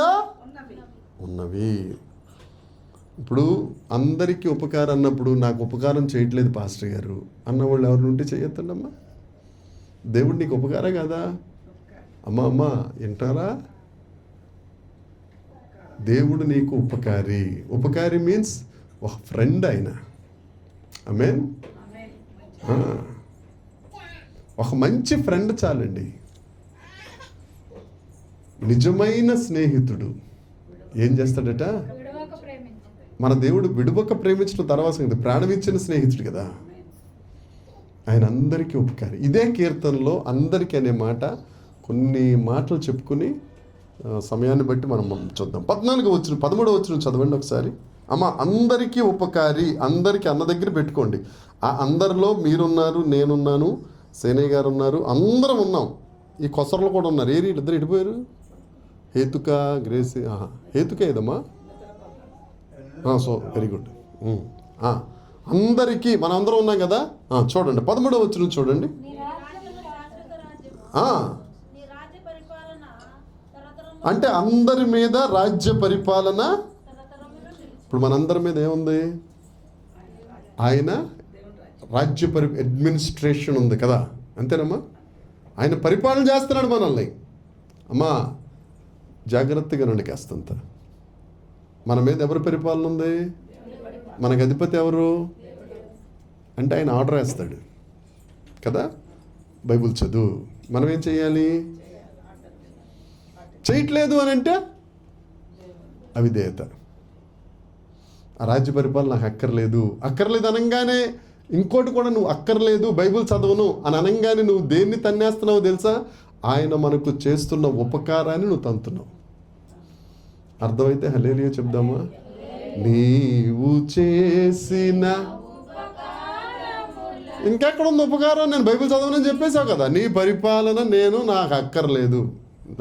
ఉన్నవి. ఇప్పుడు అందరికీ ఉపకారం అన్నప్పుడు, నాకు ఉపకారం చేయట్లేదు పాస్టర్ గారు అన్నవాళ్ళు ఎవరు ఉంటే చేయొద్దండమ్మా. దేవుడు నీకు ఉపకారం కదా అమ్మ వింటారా? దేవుడు నీకు ఉపకారి. ఉపకారి మీన్స్ ఒక ఫ్రెండ్ ఆయన. ఆమేన్. ఒక మంచి ఫ్రెండ్ చాలండి. నిజమైన స్నేహితుడు ఏం చేస్తాడట? మన దేవుడు విడువక ప్రేమించడం తర్వాత సంగతి, ప్రాణం ఇచ్చిన స్నేహితుడు కదా ఆయన. అందరికీ ఉపకారి. ఇదే కీర్తనలో అందరికీ అనే మాట కొన్ని మాటలు చెప్పుకుని సమయాన్ని బట్టి మనం చూద్దాం. 13వ వచనం 13వ వచనం చదవండి ఒకసారి. అందరికీ ఉపకారి. అందరికీ అన్న దగ్గర పెట్టుకోండి. ఆ అందరిలో మీరున్నారు, నేనున్నాను, సేనయ్య గారు ఉన్నారు, అందరం ఉన్నాం. ఈ కొసరలు కూడా ఉన్నారు. ఇద్దరు ఇడిపోయారు. హేతుక, గ్రేసి. హేతుక ఏదమ్మా? So very good. అందరికీ మనం అందరం ఉన్నాం కదా. చూడండి 13వ వచనం చూడండి. అంటే అందరి మీద రాజ్య పరిపాలన. ఇప్పుడు మనందరి మీద ఏముంది? ఆయన రాజ్య అడ్మినిస్ట్రేషన్ ఉంది కదా, అంతేనమ్మా? ఆయన పరిపాలన చేస్తున్నాడు మనల్ని. అమ్మా జాగ్రత్తగా నండి కాస్తంత. మన మీద ఎవరి పరిపాలన ఉంది? మనకు అధిపతి ఎవరు అంటే ఆయన ఆర్డర్ వేస్తాడు కదా. బైబిల్ చదువు. మనం ఏం చేయాలి? చేయట్లేదు అని అంటే అవిధేయత. ఆ రాజ్య పరిపాలన నాకు అక్కర్లేదు అనగానే ఇంకోటి కూడా, నువ్వు అక్కర్లేదు బైబిల్ చదవను అని అనగానే నువ్వు దేన్ని తన్నేస్తున్నావో తెలుసా? ఆయన మనకు చేస్తున్న ఉపకారాన్ని నువ్వు తంతున్నావు. అర్థమైతే హల్లెలూయా చెప్దామా? నీవు చేసిన ఇంకెక్కడ ఉంది ఉపకారం? నేను బైబిల్ చదవనని చెప్పేశావు కదా. నీ పరిపాలన నాకు అక్కర్లేదు,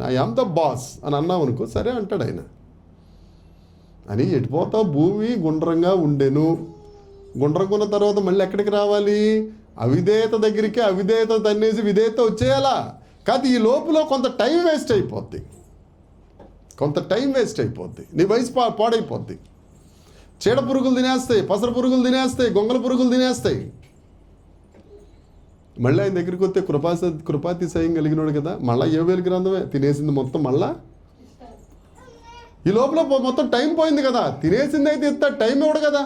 ఐ యామ్ ద బాస్ అని అన్నావు అనుకో, సరే అంటాడు ఆయన. అని ఎటుపోతావు? భూమి గుండ్రంగా ఉండెను. గుండ్రంగా ఉన్న తర్వాత మళ్ళీ ఎక్కడికి రావాలి? అవిధేయత దగ్గరికి. అవిధేయత తన్నేసి విధేయత వచ్చేయాలా? కాదు, ఈ లోపల కొంత టైం వేస్ట్ అయిపోద్ది. నీ వయసు పాడైపోద్ది. చీడ పురుగులు తినేస్తాయి, పసర పురుగులు తినేస్తాయి, గొంగల పురుగులు తినేస్తాయి. మళ్ళీ ఆయన దగ్గరికి వస్తే కృపాతిశయం కలిగినాడు కదా. మళ్ళీ యోవేలు గ్రంథమే తినేసింది మొత్తం. మళ్ళా ఈ లోపల మొత్తం టైం పోయింది కదా. తినేసింది అయితే ఇంత టైం ఇవ్వడు కదా.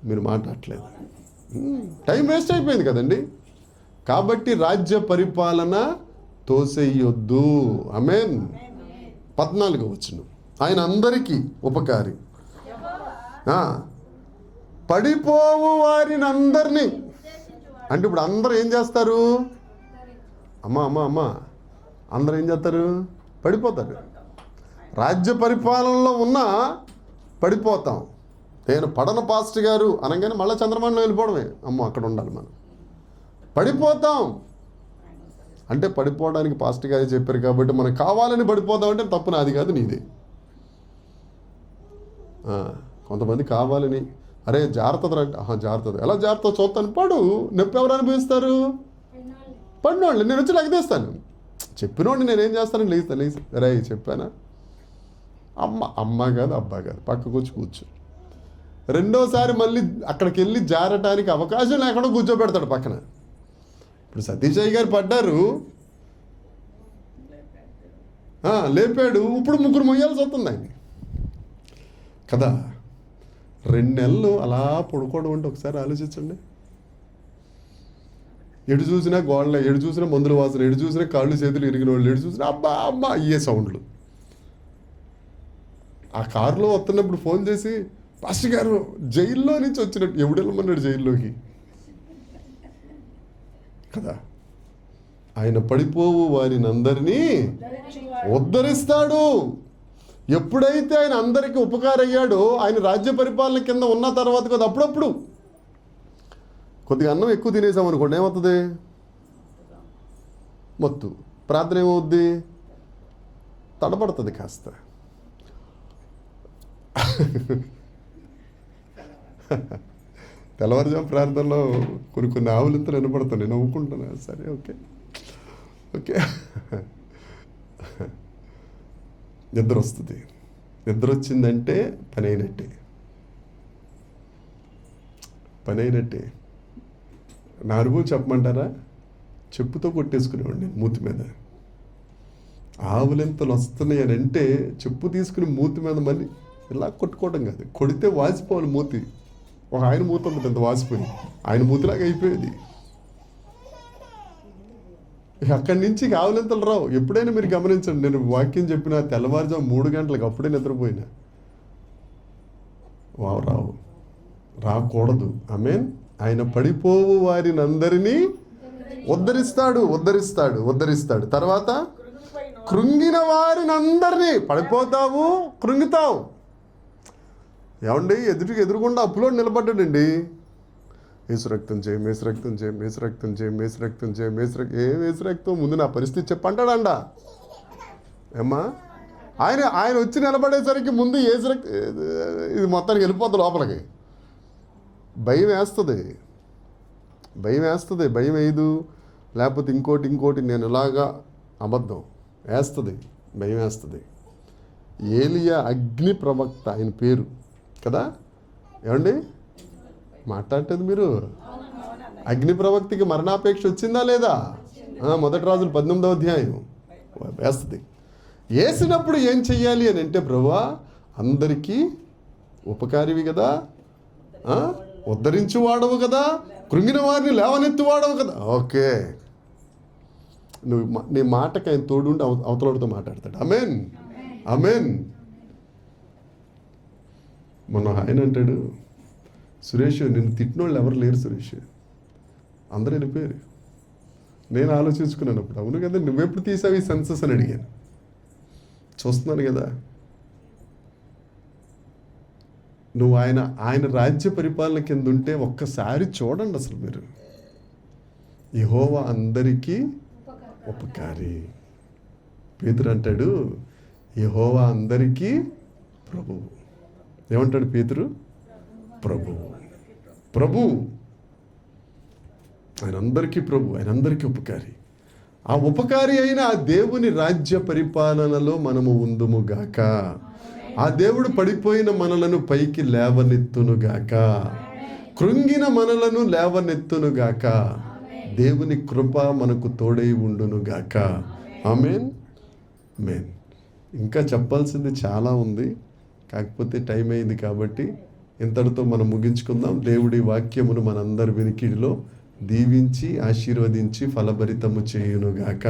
మీరు మాట్లాడలేదు, టైం వేస్ట్ అయిపోయింది కదండి. కాబట్టి రాజ్య పరిపాలన తోసేయొద్దు. ఆమేన్. 14వ వచనం. ఆయన అందరికీ ఉపకారి. పడిపోవు వారిని అందరినీ. అంటే ఇప్పుడు అందరూ ఏం చేస్తారు? అమ్మా అందరూ ఏం చేస్తారు? పడిపోతారు. రాజ్య పరిపాలనలో ఉన్నా పడిపోతాం. నేను పడన పాస్టర్ గారు అనగానే మళ్ళీ చంద్రమండలం వెళ్ళిపోవడమే. అక్కడ ఉండాలి మనం. పడిపోతాం అంటే పడిపోవడానికి పాస్టర్ గారు చెప్పారు కాబట్టి మనం కావాలని పడిపోతాం అంటే తప్పు నాది కాదు, నీదే. కొంతమంది కావాలని అరే జాగ్రత్త అంటే జాగ్రత్త ఎలా జాగ్రత్త చూస్తాను పడు. నొప్పి ఎవరు అనుభవిస్తారు? పడినోళ్ళు. నేను వచ్చి లెగదీస్తాను. చెప్పినోడిని నేనేం చేస్తాను? లేస్తాను. రే చెప్పానా? అమ్మ కాదు, అబ్బా కాదు, పక్కకు వచ్చి కూర్చో. రెండోసారి మళ్ళీ అక్కడికి వెళ్ళి జారటానికి అవకాశం లేకుండా కూర్చోబెడతాడు పక్కన. ఇప్పుడు సతీష్ అయ్య గారు పడ్డారు, లేపాడు, ఇప్పుడు ముగ్గురు మొయ్యాల్సి వస్తుంది ఆయన కదా. 2 నెలలు అలా పడుకోవడం అంటే ఒకసారి ఆలోచించండి. ఎటు చూసినా గోడలే, ఎటు చూసినా మందుల వాసన, ఎటు చూసినా కాళ్ళు చేతులు ఇరిగిన వాళ్ళు, ఎటు చూసినా అబ్బా అమ్మా అయ్యే సౌండ్లు. ఆ కారులో వస్తున్నప్పుడు ఫోన్ చేసి, పాస్టర్ గారు జైల్లో నుంచి వచ్చినట్టు, ఎవడు వెళ్ళమన్నాడు జైల్లోకి కదా. ఆయన పడిపోవు వారిని అందరినీ ఉద్ధరిస్తాడు. ఎప్పుడైతే ఆయన అందరికీ ఉపకారయ్యాడో, ఆయన రాజ్య పరిపాలన కింద ఉన్న తర్వాత కదా, అప్పుడప్పుడు కొద్దిగా అన్నం ఎక్కువ తినేసాం అనుకోండి, ఏమవుతుంది? మొత్తు. ప్రార్థన ఏమవుద్ది? తడబడుతుంది కాస్త. తెల్లవారుజాము ప్రార్థనలో కొన్ని ఆవులింత వినపడుతున్నాయి, నవ్వుకుంటున్నా. సరే, ఓకే. నిద్ర వస్తుంది. నిద్ర వచ్చిందంటే పని అయినట్టే. నా అనుభవం చెప్పమంటారా? చెప్పుతో కొట్టేసుకునేవాడిని మూతి మీద. ఆవులెంతలు వస్తున్నాయి అని అంటే చెప్పు తీసుకుని మూతి మీద మళ్ళీ ఇలా కొట్టుకోవడం కాదు, కొడితే వాసిపోవాలి మూతి. ఒక ఆయన మూత ఉంటుంది, అంత వాసిపోయి ఆయన మూతిలాగా అయిపోయేది. అక్కడి నుంచి ఆవులెంతలు రావు. ఎప్పుడైనా మీరు గమనించండి, నేను వాక్యం చెప్పిన తెల్లవారుజాము 3 గంటలకు అప్పుడే నిద్రపోయినా. రావు, రాకూడదు. ఆమేన్. ఆయన పడిపోవు వారిని అందరినీ ఉద్ధరిస్తాడు. తర్వాత కృంగిన వారిని అందరినీ, పడిపోతావు, కృంగుతావు. ఏమండి, ఎదురుగుండా అప్పులో నిలబడ్డాడండి. ఏసు రక్తం చేయి, ఏసు రక్తం ముందు నా పరిస్థితి చెప్పంటాడండ. ఏమ్మా, ఆయన వచ్చి నిలబడేసరికి ముందు ఏసు రక్తం, ఇది మొత్తానికి వెళ్ళిపోద్ది లోపలికి. భయం వేయదు. లేకపోతే ఇంకోటి నేను ఇలాగా అబద్ధం వేస్తుంది, భయం వేస్తుంది. ఏలియా అగ్ని ప్రవక్త ఆయన పేరు కదా. ఏమండి మాట్లాడేది మీరు? అగ్ని ప్రవక్తకి మరణాపేక్ష వచ్చిందా లేదా? 1 రాజులు 18వ అధ్యాయం. వేస్తుంది. వేసినప్పుడు ఏం చెయ్యాలి అని అంటే, ప్రభువా అందరికీ ఉపకారివి కదా, ఉద్ధరించువాడవు కదా, కృంగిన వారిని లేవనెత్తువాడవు కదా. ఓకే, నీ మాటకి ఆయన తోడుండి అవతలతో మాట్లాడతాడు. ఆమేన్. మొన్న ఆయన అంటాడు, సురేష్ నిన్ను తిట్టినోళ్ళు ఎవరు లేరు సురేష్, అందరూ వెళ్ళిపోయారు. నేను ఆలోచించుకున్నాను అప్పుడు, అవును కదా, నువ్వెప్పుడు తీసావు ఈ సెన్సస్ అని అడిగాను. చూస్తున్నాను కదా, నువ్వు ఆయన రాజ్య పరిపాలన కింద ఉంటే ఒక్కసారి చూడండి అసలు మీరు. యెహోవా అందరికీ ఉపకారి. పేతురు అంటాడు, యెహోవా అందరికీ ప్రభువు. ఏమంటాడు పేతురు? ప్రభు. ఆయన అందరికీ ప్రభు, ఆయన అందరికీ ఉపకారి. ఆ ఉపకారి అయిన ఆ దేవుని రాజ్య పరిపాలనలో మనము ఉందుముగాక. ఆ దేవుడు పడిపోయిన మనలను పైకి లేవనెత్తునుగాక, కృంగిన మనలను లేవనెత్తునుగాక. దేవుని కృప మనకు తోడై ఉండునుగాక. ఆమేన్. ఇంకా చెప్పాల్సింది చాలా ఉంది, కాకపోతే టైం అయింది కాబట్టి ఇంతటితో మనం ముగించుకుందాం. దేవుడి వాక్యమును మనందరి వినికిడిలో దీవించి ఆశీర్వదించి ఫలభరితము చేయునుగాక.